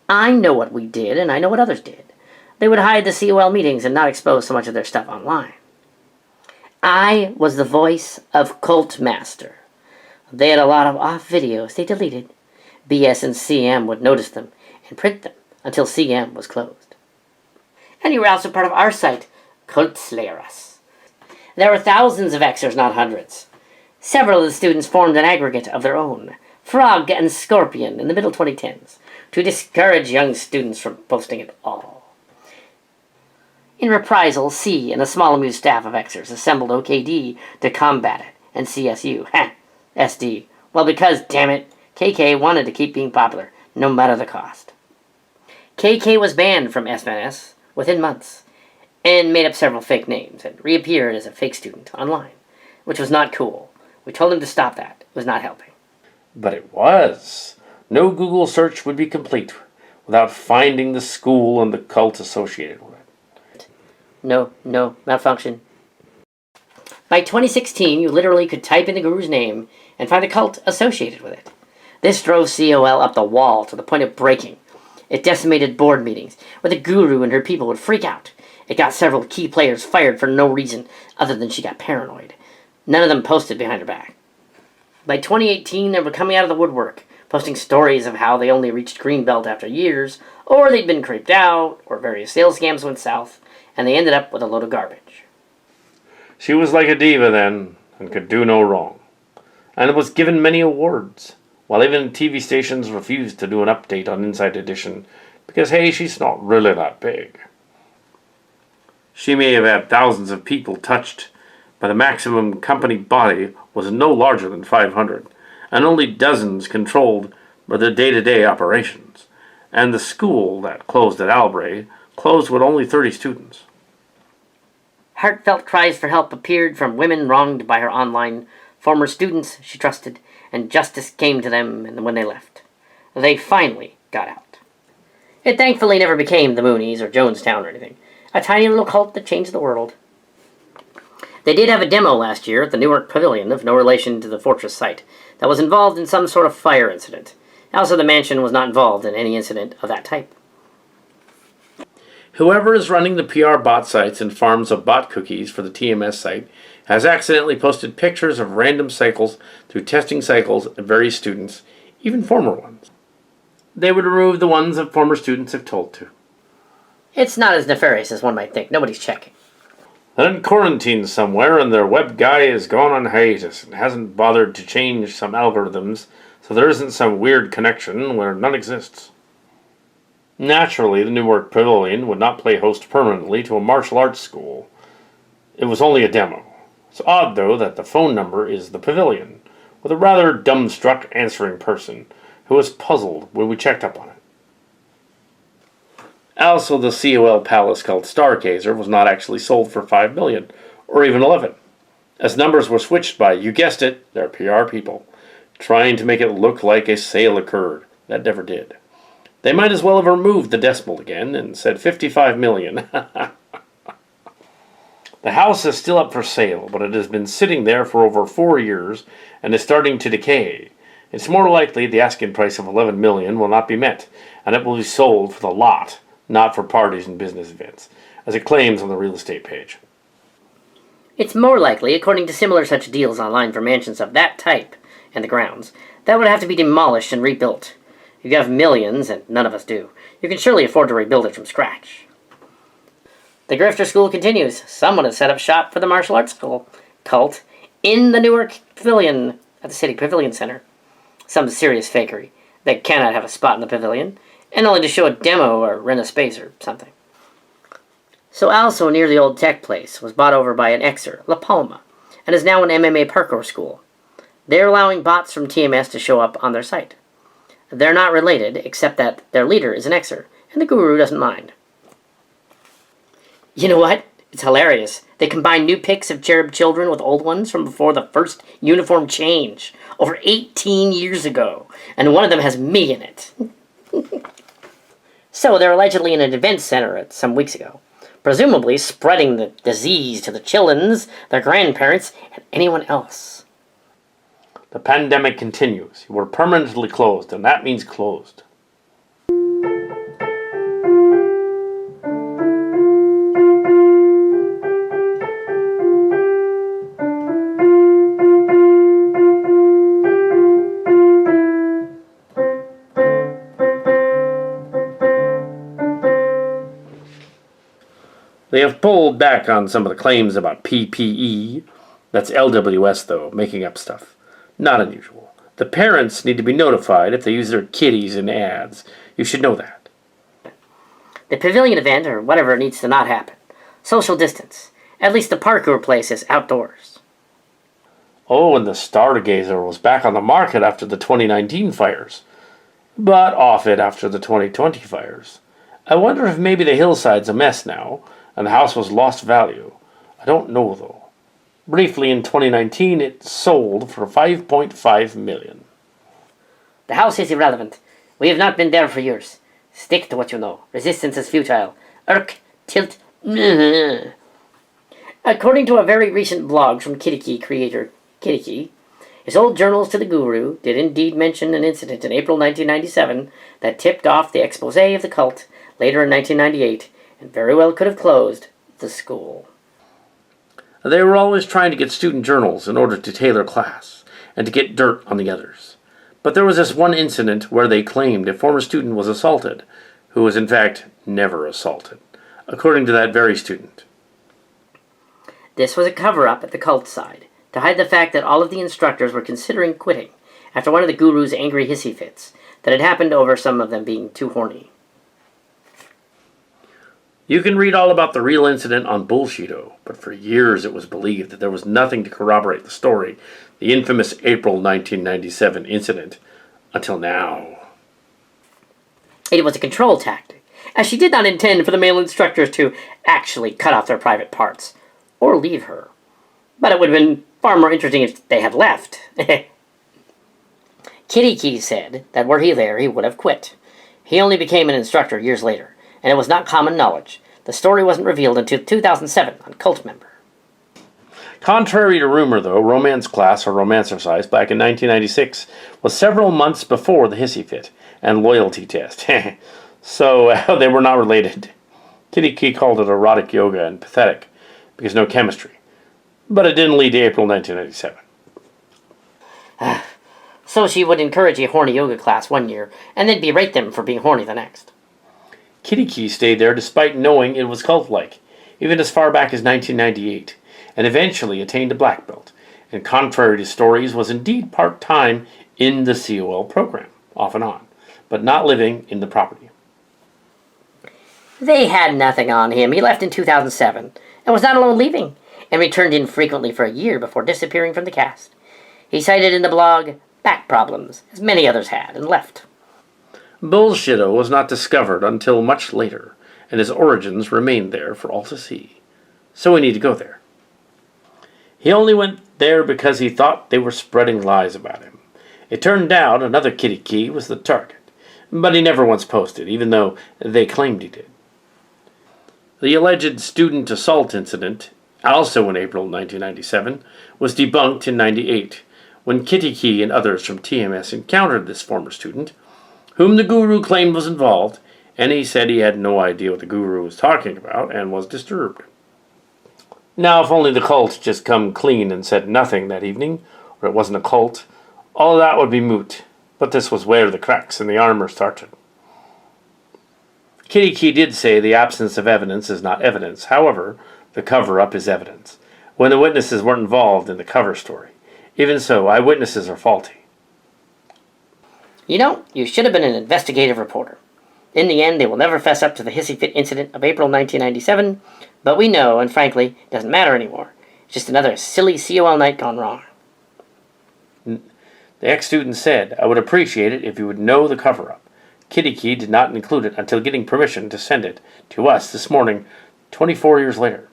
I know what we did, and I know what others did. They would hide the COL meetings and not expose so much of their stuff online. I was the voice of Cult Master. They had a lot of off videos they deleted. BS and CM would notice them and print them until CM was closed. And you were also part of our site, Cult Slayers. There were thousands of Xers, not hundreds. Several of the students formed an aggregate of their own, Frog and Scorpion, in the middle 2010s, to discourage young students from posting at all. In reprisal, C and a small amused staff of Xers assembled OKD to combat it, and CSU, SD. Well, because, damn it, KK wanted to keep being popular, no matter the cost. KK was banned from SNS within months, and made up several fake names, and reappeared as a fake student online, which was not cool. We told him to stop that. It was not helping. But it was. No Google search would be complete without finding the school and the cult associated with it. No, malfunction. By 2016, you literally could type in the guru's name and find a cult associated with it. This drove COL up the wall to the point of breaking. It decimated board meetings, where the guru and her people would freak out. It got several key players fired for no reason other than she got paranoid. None of them posted behind her back. By 2018, they were coming out of the woodwork, posting stories of how they only reached Greenbelt after years, or they'd been creeped out, or various sales scams went south, and they ended up with a load of garbage. She was like a diva then, and could do no wrong, and was given many awards, while even TV stations refused to do an update on Inside Edition, because hey, she's not really that big. She may have had thousands of people touched, but the maximum company body was no larger than 500, and only dozens controlled by the day-to-day operations. And the school that closed at Albray closed with only 30 students. Heartfelt cries for help appeared from women wronged by her online former students she trusted, and justice came to them when they left. They finally got out. It thankfully never became the Moonies or Jonestown or anything. A tiny little cult that changed the world. They did have a demo last year at the Newark Pavilion of no relation to the Fortress site that was involved in some sort of fire incident. Also, the mansion was not involved in any incident of that type. Whoever is running the PR bot sites and farms of bot cookies for the TMS site has accidentally posted pictures of random cycles through testing cycles of various students, even former ones. They would remove the ones that former students have told to. It's not as nefarious as one might think. Nobody's checking. They're in quarantine somewhere, and their web guy is gone on hiatus and hasn't bothered to change some algorithms, so there isn't some weird connection where none exists. Naturally, the Newark Pavilion would not play host permanently to a martial arts school. It was only a demo. It's odd, though, that the phone number is the Pavilion, with a rather dumbstruck answering person who was puzzled when we checked up on it. Also, the COL palace called Stargazer was not actually sold for $5 million, or even 11, as numbers were switched by, you guessed it, their PR people, trying to make it look like a sale occurred. That never did. They might as well have removed the decimal again and said $55 million. The house is still up for sale, but it has been sitting there for over 4 years and is starting to decay. It's more likely the asking price of $11 million will not be met, and it will be sold for the lot, not for parties and business events, as it claims on the real estate page. It's more likely, according to similar such deals online for mansions of that type and the grounds, that would have to be demolished and rebuilt. If you have millions, and none of us do, you can surely afford to rebuild it from scratch. The Grifter School continues. Someone has set up shop for the martial arts cult in the Newark Pavilion at the City Pavilion Center. Some serious fakery. They cannot have a spot in the pavilion, and only to show a demo or rent a space or something. So also near the old tech place was bought over by an Xer, La Palma, and is now an MMA parkour school. They're allowing bots from TMS to show up on their site. They're not related, except that their leader is an Xer, and the guru doesn't mind. You know what? It's hilarious. They combine new pics of cherub children with old ones from before the first uniform change, over 18 years ago, and one of them has me in it. So they're allegedly in an event center some weeks ago, presumably spreading the disease to the chillins, their grandparents, and anyone else. The pandemic continues. We're permanently closed, and that means closed. They have pulled back on some of the claims about PPE. That's LWS, though, making up stuff. Not unusual. The parents need to be notified if they use their kiddies in ads. You should know that. The pavilion event, or whatever, needs to not happen. Social distance. At least the parkour place is outdoors. Oh, and the Stargazer was back on the market after the 2019 fires, but off it after the 2020 fires. I wonder if maybe the hillside's a mess now, and the house was lost value. I don't know, though. Briefly, in 2019, it sold for $5.5 million. The house is irrelevant. We have not been there for years. Stick to what you know. Resistance is futile. Tilt. According to a very recent blog from Kitty creator Kitty, his old journals to the guru did indeed mention an incident in April 1997 that tipped off the expose of the cult later in 1998, and very well could have closed the school. They were always trying to get student journals in order to tailor class and to get dirt on the others. But there was this one incident where they claimed a former student was assaulted, who was in fact never assaulted, according to that very student. This was a cover-up at the cult side, to hide the fact that all of the instructors were considering quitting after one of the guru's angry hissy fits that had happened over some of them being too horny. You can read all about the real incident on Bullshito, but for years it was believed that there was nothing to corroborate the story, the infamous April 1997 incident, until now. It was a control tactic, as she did not intend for the male instructors to actually cut off their private parts, or leave her. But it would have been far more interesting if they had left. Kitty said that were he there, he would have quit. He only became an instructor years later, and it was not common knowledge. The story wasn't revealed until 2007 on Cult Member. Contrary to rumor, though, romance class or romancercise back in 1996 was several months before the hissy fit and loyalty test. So they were not related. Kitty called it erotic yoga and pathetic because no chemistry. But it didn't lead to April 1997. So she would encourage a horny yoga class one year and then berate them for being horny the next. Kitty stayed there despite knowing it was cult-like, even as far back as 1998, and eventually attained a black belt, and contrary to stories was indeed part-time in the COL program, off and on, but not living in the property. They had nothing on him. He left in 2007, and was not alone leaving, and returned infrequently for a year before disappearing from the cast. He cited in the blog back problems, as many others had, and left. Bullshitto was not discovered until much later, and his origins remained there for all to see. So we need to go there. He only went there because he thought they were spreading lies about him. It turned out another kitty key was the target, but he never once posted, even though they claimed he did. The alleged student assault incident, also in April 1997, was debunked in 98, when Kitty Key and others from TMS encountered this former student, whom the guru claimed was involved, and he said he had no idea what the guru was talking about and was disturbed. Now, if only the cult just come clean and said nothing that evening, or it wasn't a cult, all of that would be moot. But this was where the cracks in the armor started. Kitty Key did say the absence of evidence is not evidence. However, the cover-up is evidence, when the witnesses weren't involved in the cover story. Even so, eyewitnesses are faulty. You know, you should have been an investigative reporter. In the end, they will never fess up to the hissy fit incident of April 1997, but we know, and frankly, it doesn't matter anymore. It's just another silly COL night gone wrong. The ex-student said, "I would appreciate it if you would know the cover-up. Kitty Key did not include it until getting permission to send it to us this morning, 24 years later."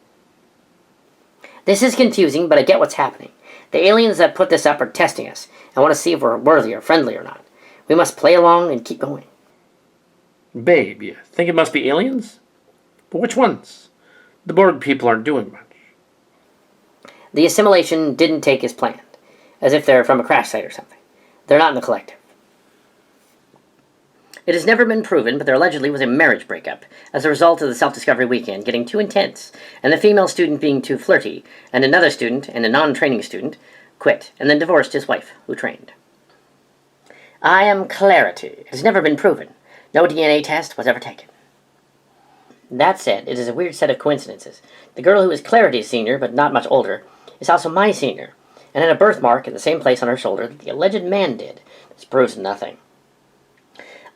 This is confusing, but I get what's happening. The aliens that put this up are testing us, and want to see if we're worthy or friendly or not. We must play along and keep going. Babe, you think it must be aliens? But which ones? The Borg people aren't doing much. The assimilation didn't take as planned, as if they're from a crash site or something. They're not in the collective. It has never been proven, but there allegedly was a marriage breakup as a result of the self-discovery weekend getting too intense, and the female student being too flirty, and another student, and a non-training student, quit, and then divorced his wife, who trained. I am clarity. It has never been proven. No DNA test was ever taken. That said, it is a weird set of coincidences. The girl who is Clarity's senior, but not much older, is also my senior, and had a birthmark in the same place on her shoulder that the alleged man did. This proves nothing.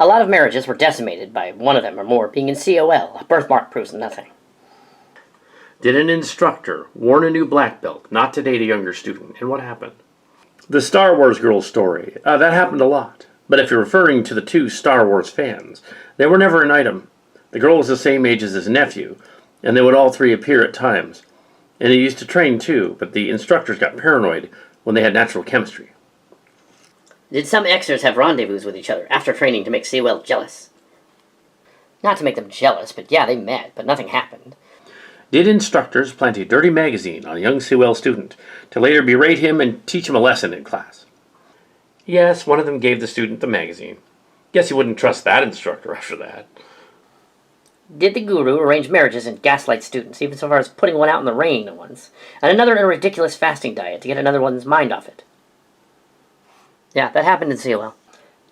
A lot of marriages were decimated by one of them or more being in COL. A birthmark proves nothing. Did an instructor warn a new black belt not to date a younger student, and what happened? The Star Wars girl story, that happened a lot. But if you're referring to the two Star Wars fans, they were never an item. The girl was the same age as his nephew, and they would all three appear at times. And they used to train too, but the instructors got paranoid when they had natural chemistry. Did some Xers have rendezvous with each other after training to make COL jealous? Not to make them jealous, but yeah, they met, but nothing happened. Did instructors plant a dirty magazine on a young COL student to later berate him and teach him a lesson in class? Yes, one of them gave the student the magazine. Guess you wouldn't trust that instructor after that. Did the guru arrange marriages and gaslight students, even so far as putting one out in the rain once, and another in a ridiculous fasting diet to get another one's mind off it? Yeah, that happened in COL.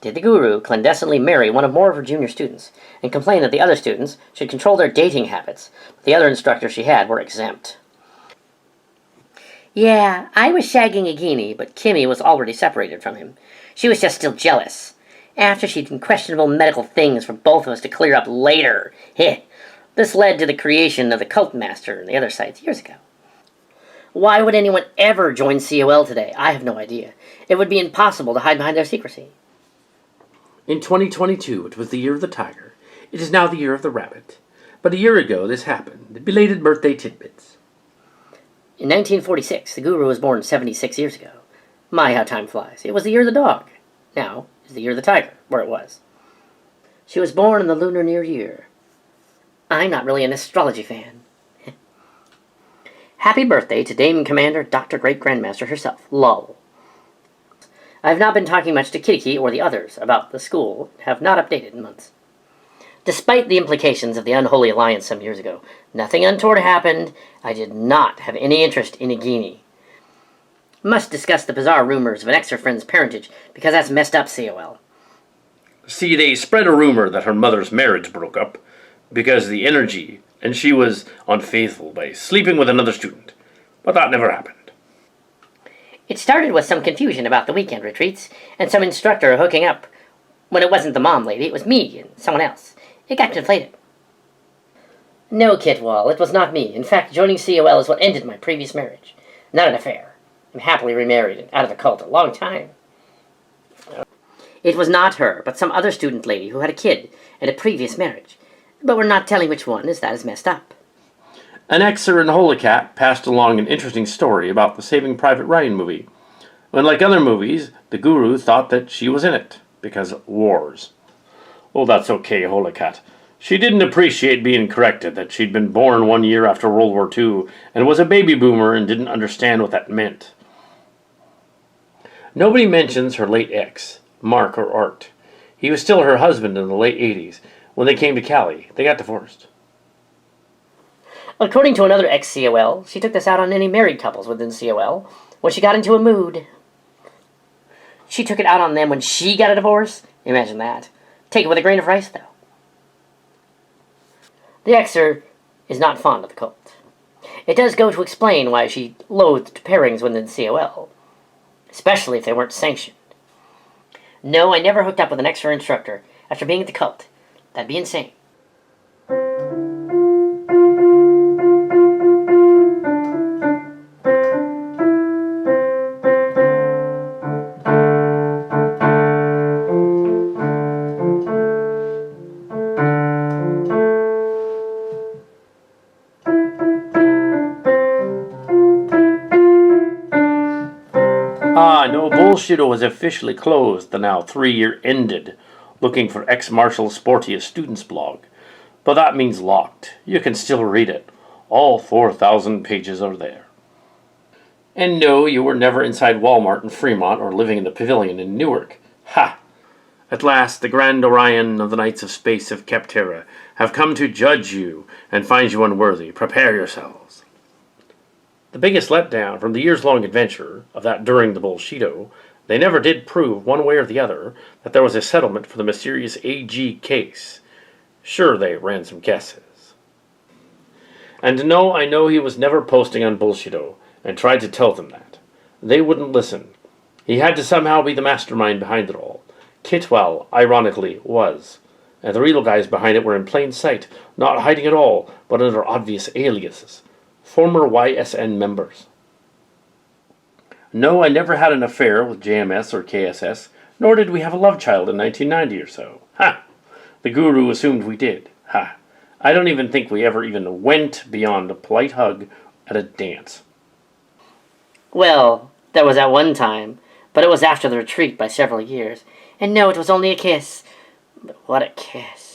Did the guru clandestinely marry one or more of her junior students, and complain that the other students should control their dating habits, but the other instructors she had were exempt? Yeah, I was shagging a Guinea, but Kimmy was already separated from him. She was just still jealous. After she'd done questionable medical things for both of us to clear up later. Heh. This led to the creation of the Cult Master and the other sites years ago. Why would anyone ever join COL today? I have no idea. It would be impossible to hide behind their secrecy. In 2022, it was the year of the tiger. It is now the year of the rabbit. But a year ago, this happened. Belated birthday tidbits. In 1946, the guru was born 76 years ago. My, how time flies. It was the year of the dog. Now is the year of the tiger, where it was. She was born in the lunar near year. I'm not really an astrology fan. Happy birthday to Dame Commander Dr. Great Grandmaster herself, lol. I have not been talking much to Kitty or the others about the school, have not updated in months. Despite the implications of the unholy alliance some years ago, nothing untoward happened. I did not have any interest in Nagini. Must discuss the bizarre rumors of an ex-friend's parentage, because that's messed up COL. See, they spread a rumor that her mother's marriage broke up because of the energy, and she was unfaithful by sleeping with another student. But that never happened. It started with some confusion about the weekend retreats, and some instructor hooking up. When it wasn't the mom lady, it was me and someone else. It got conflated. No, Kitwall, it was not me. In fact, joining COL is what ended my previous marriage. Not an affair. and happily remarried and out of the cult a long time. It was not her, but some other student lady who had a kid and a previous marriage. But we're not telling which one, as that is messed up. An Xer in Holocat passed along an interesting story about the Saving Private Ryan movie. When, like other movies, the guru thought that she was in it, because wars. Oh, that's okay, Holocat. She didn't appreciate being corrected that she'd been born 1 year after World War II and was a baby boomer and didn't understand what that meant. Nobody mentions her late ex, Mark or Art. He was still her husband in the late 80s. When they came to Cali, they got divorced. According to another ex-COL, she took this out on any married couples within COL when she got into a mood. She took it out on them when she got a divorce? Imagine that. Take it with a grain of rice, though. The Xer is not fond of the cult. It does go to explain why she loathed pairings within COL, especially if they weren't sanctioned. No, I never hooked up with an Xer instructor after being at the cult. That'd be insane. No, Bullshito was officially closed. The now 3-year ended. Looking for ex-Martial Sportiests students blog. But that means locked. You can still read it. All 4,000 pages are there. And no, you were never inside Walmart in Fremont or living in the Pavilion in Newark. Ha! At last, the Grand Orion of the Knights of Space of Keptera have come to judge you and find you unworthy. Prepare yourselves. The biggest letdown from the years-long adventure of that during the Bullshito, they never did prove, one way or the other, that there was a settlement for the mysterious AG case. Sure, they ran some guesses. And no, I know he was never posting on Bullshito, and tried to tell them that. They wouldn't listen. He had to somehow be the mastermind behind it all. Kitwell, ironically, was. And the real guys behind it were in plain sight, not hiding at all, but under obvious aliases. Former YSN members. No, I never had an affair with JMS or KSS, nor did we have a love child in 1990 or so. Ha! The guru assumed we did. Ha! I don't even think we ever even went beyond a polite hug at a dance. Well, that was at one time, but it was after the retreat by several years. And no, it was only a kiss. But what a kiss.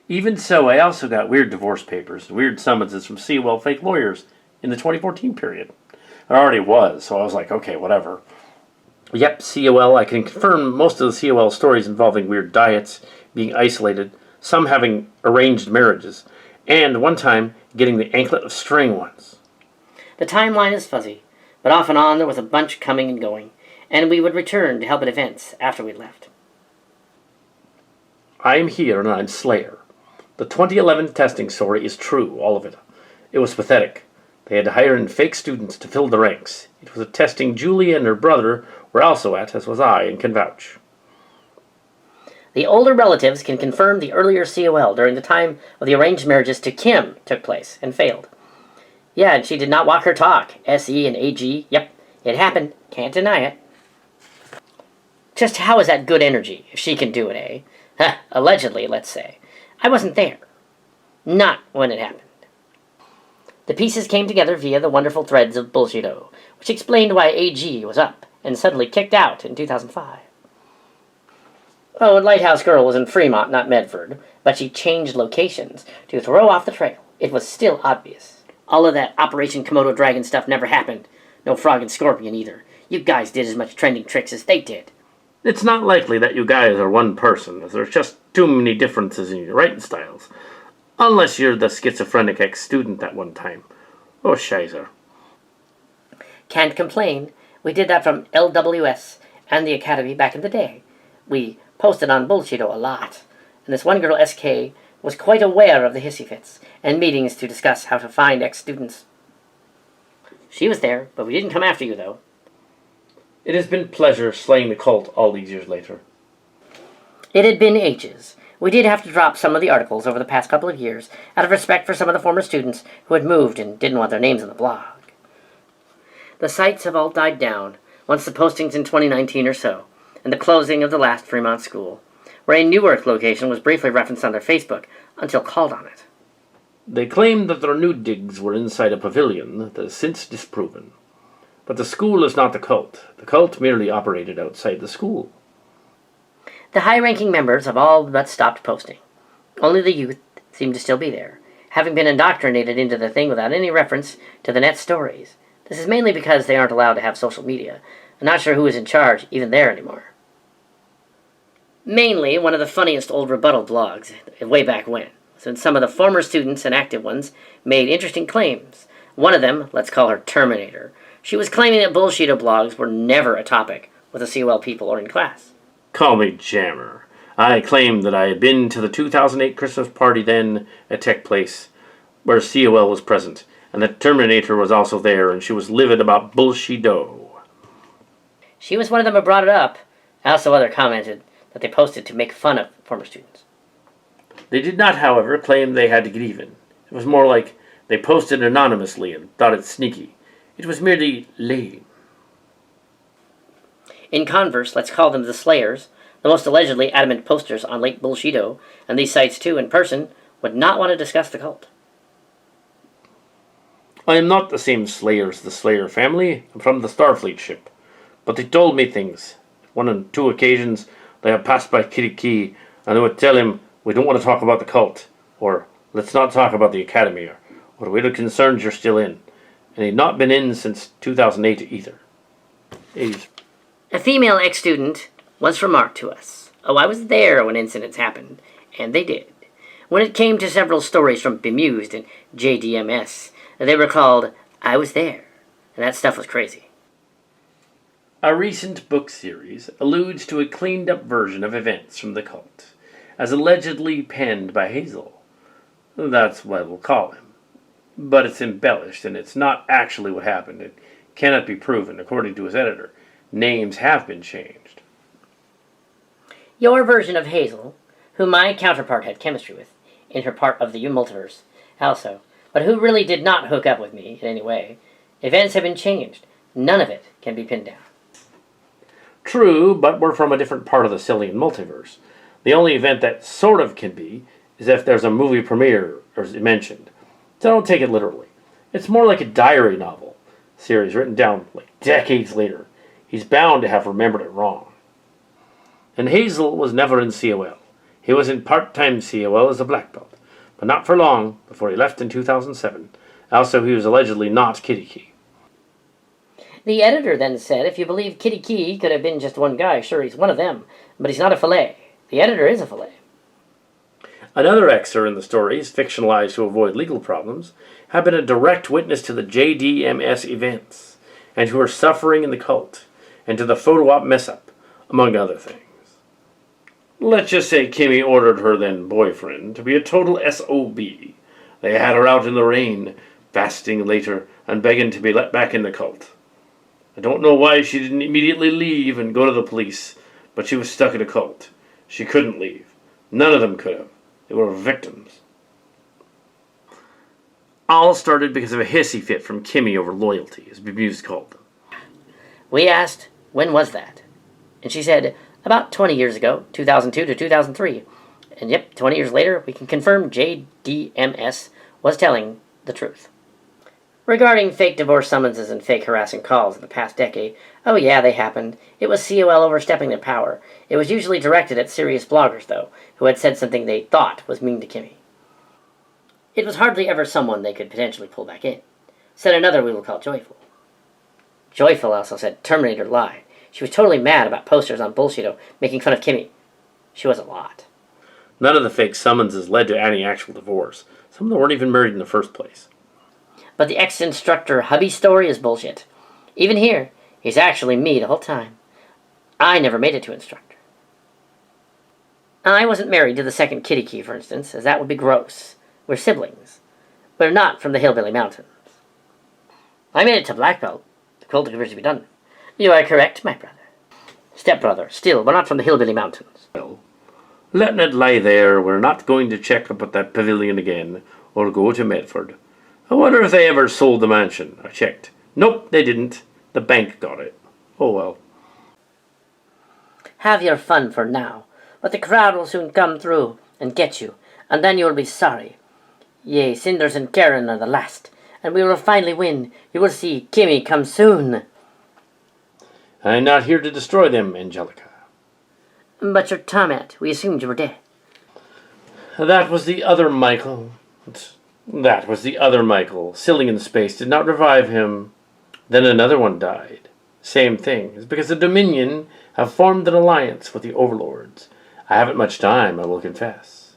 Even so, I also got weird divorce papers and weird summonses from COL fake lawyers in the 2014 period. There already was, so I was like, okay, whatever. Yep, COL, I can confirm most of the COL stories involving weird diets, being isolated, some having arranged marriages, and one time getting the anklet of string once. The timeline is fuzzy, but off and on there was a bunch coming and going, and we would return to help at events after we'd left. I'm here and I'm Slayer. The 2011 testing story is true, all of it. It was pathetic. They had to hire in fake students to fill the ranks. It was a testing Julie and her brother were also at, as was I, and can vouch. The older relatives can confirm the earlier COL during the time of the arranged marriages to Kim took place and failed. Yeah, and she did not walk her talk. SE and AG, yep, it happened. Can't deny it. Just how is that good energy, if she can do it, eh? Huh, allegedly, let's say. I wasn't there. Not when it happened. The pieces came together via the wonderful threads of Bullshito, which explained why AG was up and suddenly kicked out in 2005. Oh, and Lighthouse Girl was in Fremont, not Medford, but she changed locations to throw off the trail. It was still obvious. All of that Operation Komodo Dragon stuff never happened. No Frog and Scorpion either. You guys did as much trending tricks as they did. It's not likely that you guys are one person, as there's just too many differences in your writing styles. Unless you're the schizophrenic ex-student at one time. Oh, shizer. Can't complain. We did that from LWS and the Academy back in the day. We posted on Bullshito a lot, and this one girl, SK, was quite aware of the hissy fits and meetings to discuss how to find ex-students. She was there, but we didn't come after you, though. It has been pleasure slaying the cult all these years later. It had been ages. We did have to drop some of the articles over the past couple of years out of respect for some of the former students who had moved and didn't want their names on the blog. The sites have all died down, once the postings in 2019 or so, and the closing of the last Fremont school, where a Newark location was briefly referenced on their Facebook until called on it. They claimed that their new digs were inside a pavilion that is since disproven. But the school is not the cult. The cult merely operated outside the school. The high-ranking members have all but stopped posting. Only the youth seem to still be there, having been indoctrinated into the thing without any reference to the net stories. This is mainly because they aren't allowed to have social media. I'm not sure who is in charge even there anymore. Mainly, one of the funniest old rebuttal blogs, way back when, since some of the former students and active ones made interesting claims. One of them, let's call her Terminator, she was claiming that bullshito blogs were never a topic with the COL people or in class. Call me jammer. I claimed that I had been to the 2008 Christmas party then at Tech Place, where COL was present, and that Terminator was also there, and she was livid about bullshito. She was one of them who brought it up. Also, others commented that they posted to make fun of former students. They did not, however, claim they had to get even. It was more like they posted anonymously and thought it sneaky. It was merely lame. In converse, let's call them the Slayers, the most allegedly adamant posters on late bullshito, and these sites too, in person, would not want to discuss the cult. I am not the same Slayer as the Slayer family. I'm from the Starfleet ship. But they told me things. One and two occasions, they have passed by Kitty Key, and they would tell him, we don't want to talk about the cult, or let's not talk about the academy, or what we're concerned you're still in. And he'd not been in since 2008 either. A female ex-student once remarked to us, "Oh, I was there when incidents happened," and they did. When it came to several stories from Bemused and JDMS, they were called, "I was there," and that stuff was crazy. A recent book series alludes to a cleaned-up version of events from the cult, as allegedly penned by Hazel. That's what we'll call him. But it's embellished, and it's not actually what happened. It cannot be proven, according to his editor. Names have been changed. Your version of Hazel, who my counterpart had chemistry with, in her part of the multiverse, also, but who really did not hook up with me in any way, events have been changed. None of it can be pinned down. True, but we're from a different part of the Cillian multiverse. The only event that sort of can be is if there's a movie premiere, as mentioned. So don't take it literally. It's more like a diary novel series written down like decades later. He's bound to have remembered it wrong. And Hazel was never in COL. He was in part-time COL as a black belt, but not for long before he left in 2007. Also, he was allegedly not Kitty Key. The editor then said, if you believe Kitty Key could have been just one guy, sure, he's one of them, but he's not a Fillet. The editor is a Fillet. Another exer in the stories, fictionalized to avoid legal problems, have been a direct witness to the JDMS events, and who are suffering in the cult, and to the photo op mess-up, among other things. Let's just say Kimmy ordered her then boyfriend to be a total SOB. They had her out in the rain, fasting later, and begging to be let back in the cult. I don't know why she didn't immediately leave and go to the police, but she was stuck in a cult. She couldn't leave. None of them could have. They were victims. All started because of a hissy fit from Kimmy over loyalty, as Bemused called them. We asked, when was that? And she said, about 20 years ago, 2002 to 2003. And yep, 20 years later, we can confirm JDMS was telling the truth. Regarding fake divorce summonses and fake harassing calls in the past decade, oh yeah, they happened. It was COL overstepping their power. It was usually directed at serious bloggers, though, who had said something they thought was mean to Kimmy. It was hardly ever someone they could potentially pull back in. Said another we will call Joyful. Joyful also said Terminator lied. She was totally mad about posters on Bullshito making fun of Kimmy. She was a lot. None of the fake summonses led to any actual divorce. Some of them weren't even married in the first place. But the ex-instructor hubby story is bullshit. Even here, he's actually me the whole time. I never made it to instructor. I wasn't married to the second Kitty Key, for instance, as that would be gross. We're siblings. We're not from the Hillbilly Mountains. I made it to black belt. The cult appears to be done. You are correct, my brother. Stepbrother, still, we're not from the Hillbilly Mountains. Well, letting it lie there, we're not going to check up at that pavilion again, or go to Medford. I wonder if they ever sold the mansion. I checked. Nope, they didn't. The bank got it. Oh well. Have your fun for now, but the crowd will soon come through and get you, and then you will be sorry. Yea, Cinders and Karen are the last, and we will finally win. You will see Kimmy come soon. I'm not here to destroy them, Angelica. But your torment, we assumed you were dead. That was the other Michael. That was the other Michael. Cillian Space did not revive him. Then another one died. Same thing. It's because the Dominion have formed an alliance with the Overlords. I haven't much time, I will confess.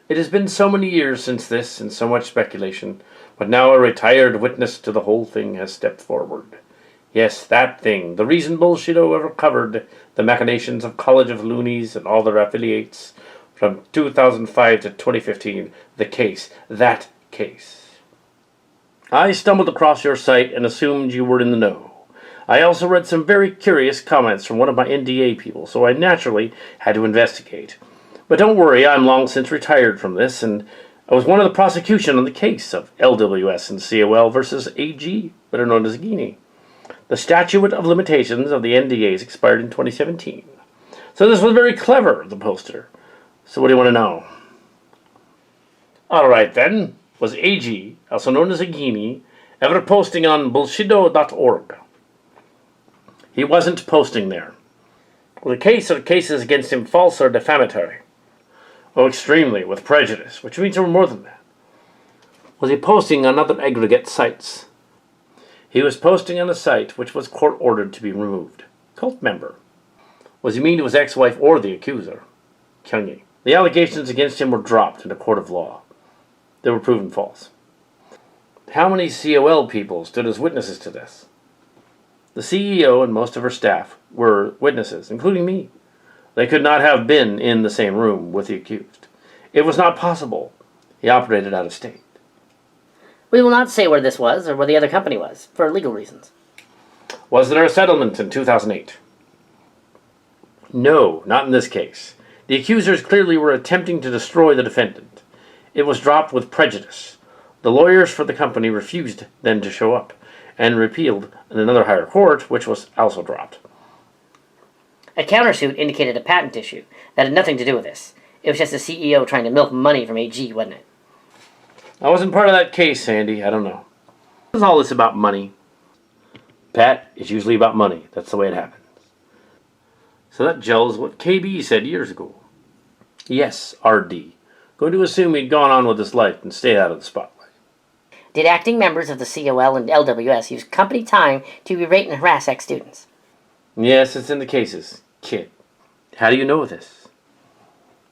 It has been so many years since this, and so much speculation, but now a retired witness to the whole thing has stepped forward. Yes, that thing, the reason Bullshido ever covered the machinations of College of Loonies and all their affiliates from 2005 to 2015, the case, that case. I stumbled across your site and assumed you were in the know. I also read some very curious comments from one of my NDA people, so I naturally had to investigate. But don't worry, I'm long since retired from this, and I was one of the prosecution on the case of LWS and COL versus AG, better known as Guinea. The statute of limitations of the NDAs expired in 2017. So this was very clever, the poster. So what do you want to know? Alright then, was AG, also known as Guinea, ever posting on bullshido.org? He wasn't posting there. Well, the case or cases against him false or defamatory? Oh, extremely, with prejudice, which means there were more than that. Was he posting on other aggregate sites? He was posting on a site which was court-ordered to be removed. Cult member. Was he mean to his ex-wife or the accuser? Kyung-yi. The allegations against him were dropped in a court of law. They were proven false. How many COL people stood as witnesses to this? The CEO and most of her staff were witnesses, including me. They could not have been in the same room with the accused. It was not possible. He operated out of state. We will not say where this was or where the other company was, for legal reasons. Was there a settlement in 2008? No, not in this case. The accusers clearly were attempting to destroy the defendant. It was dropped with prejudice. The lawyers for the company refused then to show up, and repealed in another higher court, which was also dropped. A countersuit indicated a patent issue that had nothing to do with this. It was just the CEO trying to milk money from AG, wasn't it? I wasn't part of that case, Sandy. I don't know. What is all this about money? Pat, it's usually about money. That's the way it happens. So that gels what KB said years ago. Yes, RD. Going to assume he'd gone on with his life and stayed out of the spotlight. Did acting members of the COL and LWS use company time to berate and harass ex-students? Yes, it's in the cases. Kid. How do you know this?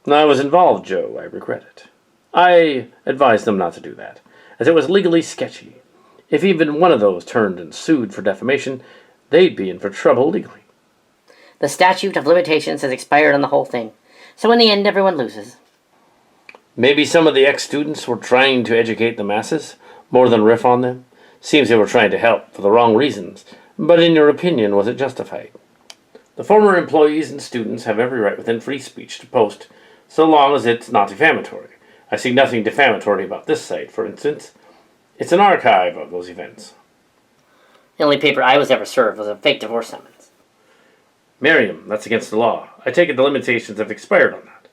I was involved, Joe. I regret it. I advised them not to do that, as it was legally sketchy. If even one of those turned and sued for defamation, they'd be in for trouble legally. The statute of limitations has expired on the whole thing, so in the end everyone loses. Maybe some of the ex-students were trying to educate the masses, more than riff on them. Seems they were trying to help for the wrong reasons, but in your opinion, was it justified? The former employees and students have every right within free speech to post, so long as it's not defamatory. I see nothing defamatory about this site, for instance. It's an archive of those events. The only paper I was ever served was a fake divorce summons. Mariam, that's against the law. I take it the limitations have expired on that.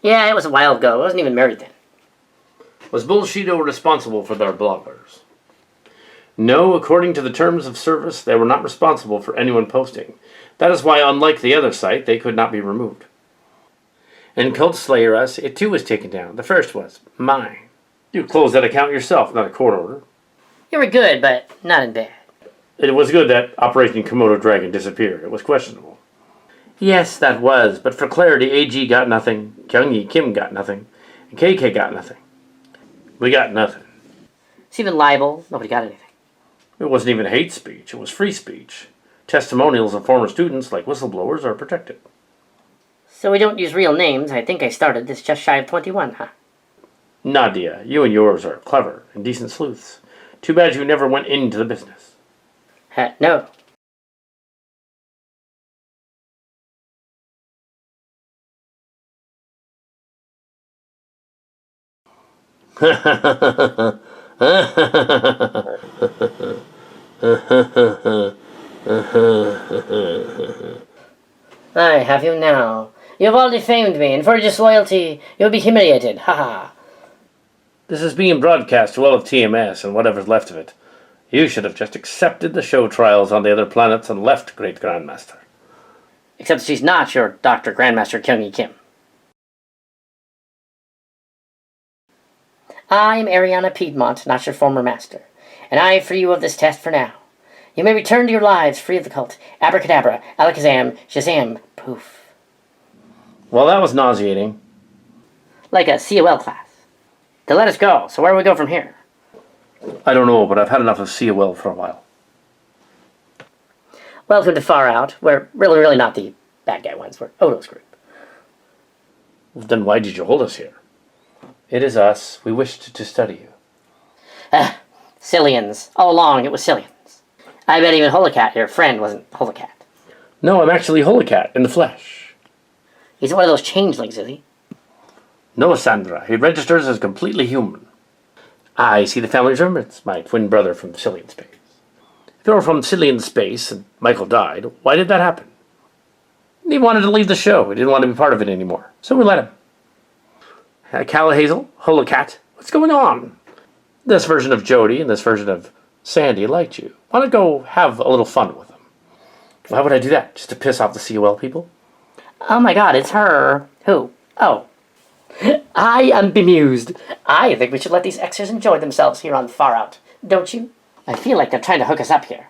Yeah, it was a while ago. I wasn't even married then. Was Bullshido responsible for their bloggers? No, according to the terms of service, they were not responsible for anyone posting. That is why, unlike the other site, they could not be removed. And Cult Slayer Us, it too was taken down. The first was mine. You closed that account yourself, not a court order. You were good, but not in bad. It was good that Operation Komodo Dragon disappeared. It was questionable. Yes, that was, but for clarity, AG got nothing, Kyung-yi Kim got nothing, and KK got nothing. We got nothing. It's even libel. Nobody got anything. It wasn't even hate speech. It was free speech. Testimonials of former students, like whistleblowers, are protected. So we don't use real names. I think I started this just shy of 21, huh? Nadia, you and yours are clever and decent sleuths. Too bad you never went into the business. No. I have you now. You have all defamed me, and for disloyalty, you will be humiliated. Ha ha. This is being broadcast to all of TMS and whatever's left of it. You should have just accepted the show trials on the other planets and left, Great Grandmaster. Except she's not your Dr. Grandmaster Kyung-Yi Kim. I am Ariana Piedmont, not your former master, and I free you of this test for now. You may return to your lives free of the cult. Abracadabra, alakazam, shazam, poof. Well, that was nauseating. Like a COL class. They let us go, so where do we go from here? I don't know, but I've had enough of COL for a while. Welcome to Far Out. We're really not the bad guy ones. We're Odo's group. Well, then why did you hold us here? It is us. We wished to study you. Cillians. All along, it was Cillians. I bet even Holocat, your friend, wasn't Holocat. No, I'm actually Holocat, in the flesh. He's one of those changelings, is he? No, Sandra. He registers as completely human. I see the family resemblance, my twin brother from Cillian space. If you were from Cillian space and Michael died, why did that happen? He wanted to leave the show. He didn't want to be part of it anymore. So we let him. Calahazel, Holocat, what's going on? This version of Jody and this version of Sandy liked you. Why don't go have a little fun with them? Why would I do that? Just to piss off the COL people? Oh my god, it's her. Who? Oh. I am bemused. I think we should let these Xers enjoy themselves here on Far Out. Don't you? I feel like they're trying to hook us up here.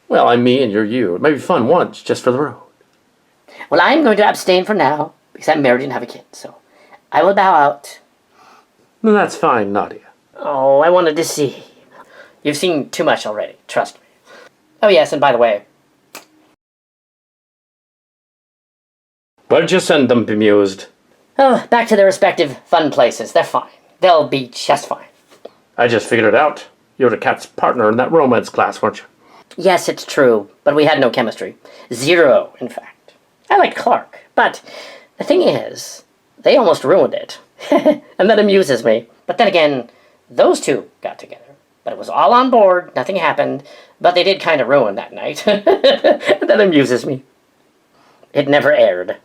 Well, I'm me and you're you. It might be fun once, just for the road. Well, I'm going to abstain for now, because I'm married and have a kid, so I will bow out. No, that's fine, Nadia. Oh, I wanted to see. You've seen too much already, trust me. Oh yes, and by the way... Where'd you send them, bemused? Oh, back to their respective fun places. They're fine. They'll be just fine. I just figured it out. You're the cat's partner in that romance class, weren't you? Yes, it's true, but we had no chemistry. Zero, in fact. I liked Clark, but the thing is, they almost ruined it. And that amuses me. But then again, those two got together. But it was all on board, nothing happened, but they did kind of ruin that night. That amuses me. It never aired.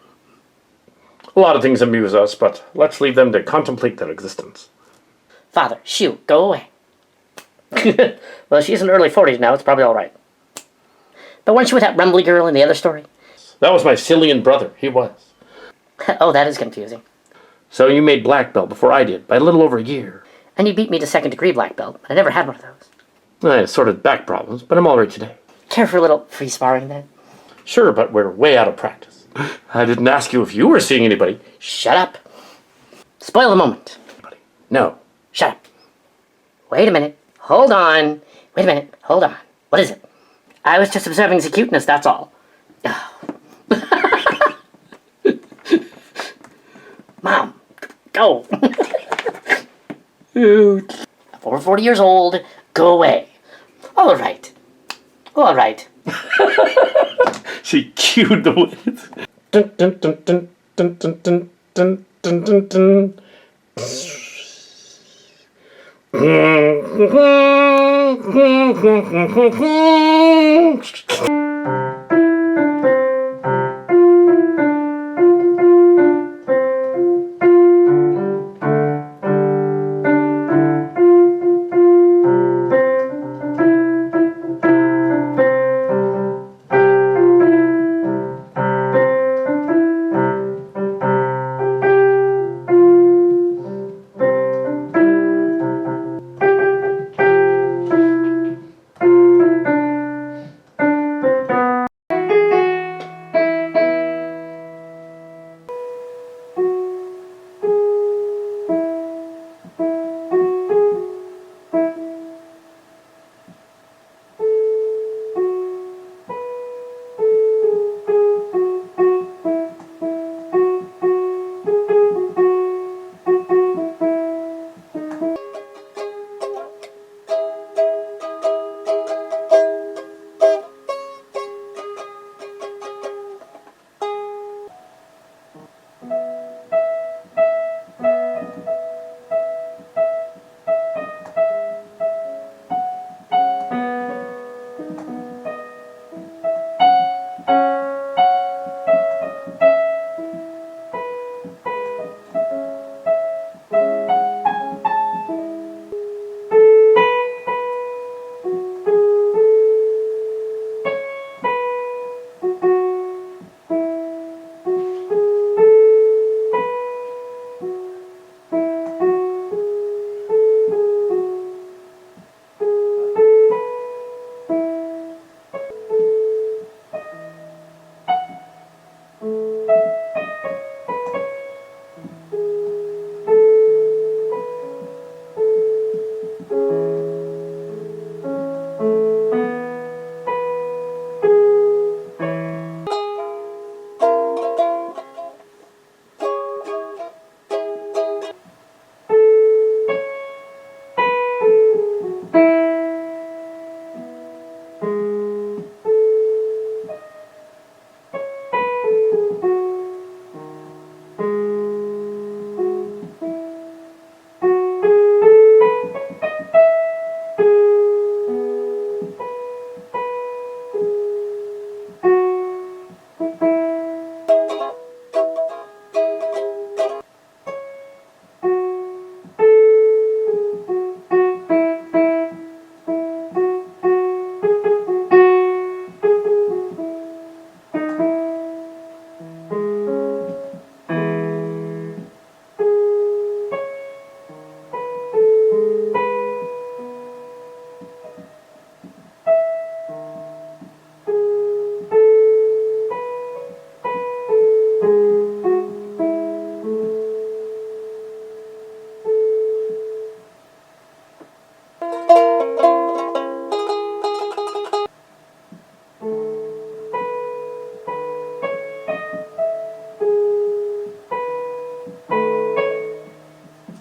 A lot of things amuse us, but let's leave them to contemplate their existence. Father, shoo, go away. Well, she's in her early 40s now, it's probably all right. But weren't you with that rumbly girl in the other story? That was my Cillian brother. He was. Oh, that is confusing. So you made black belt before I did, by a little over a year. And you beat me to second-degree black belt, but I never had one of those. I had sort of back problems, but I'm all right today. Care for a little free sparring then? Sure, but we're way out of practice. I didn't ask you if you were seeing anybody. Shut up. Spoil the moment. No. Shut up. Wait a minute. Hold on. Wait a minute. Hold on. What is it? I was just observing the cuteness, that's all. Mom, go. Over 40 years old, go away. All right. All right. She cued the words. Dun, dun, dun, dun, dun, dun, dun, dun, dun, dun, dun.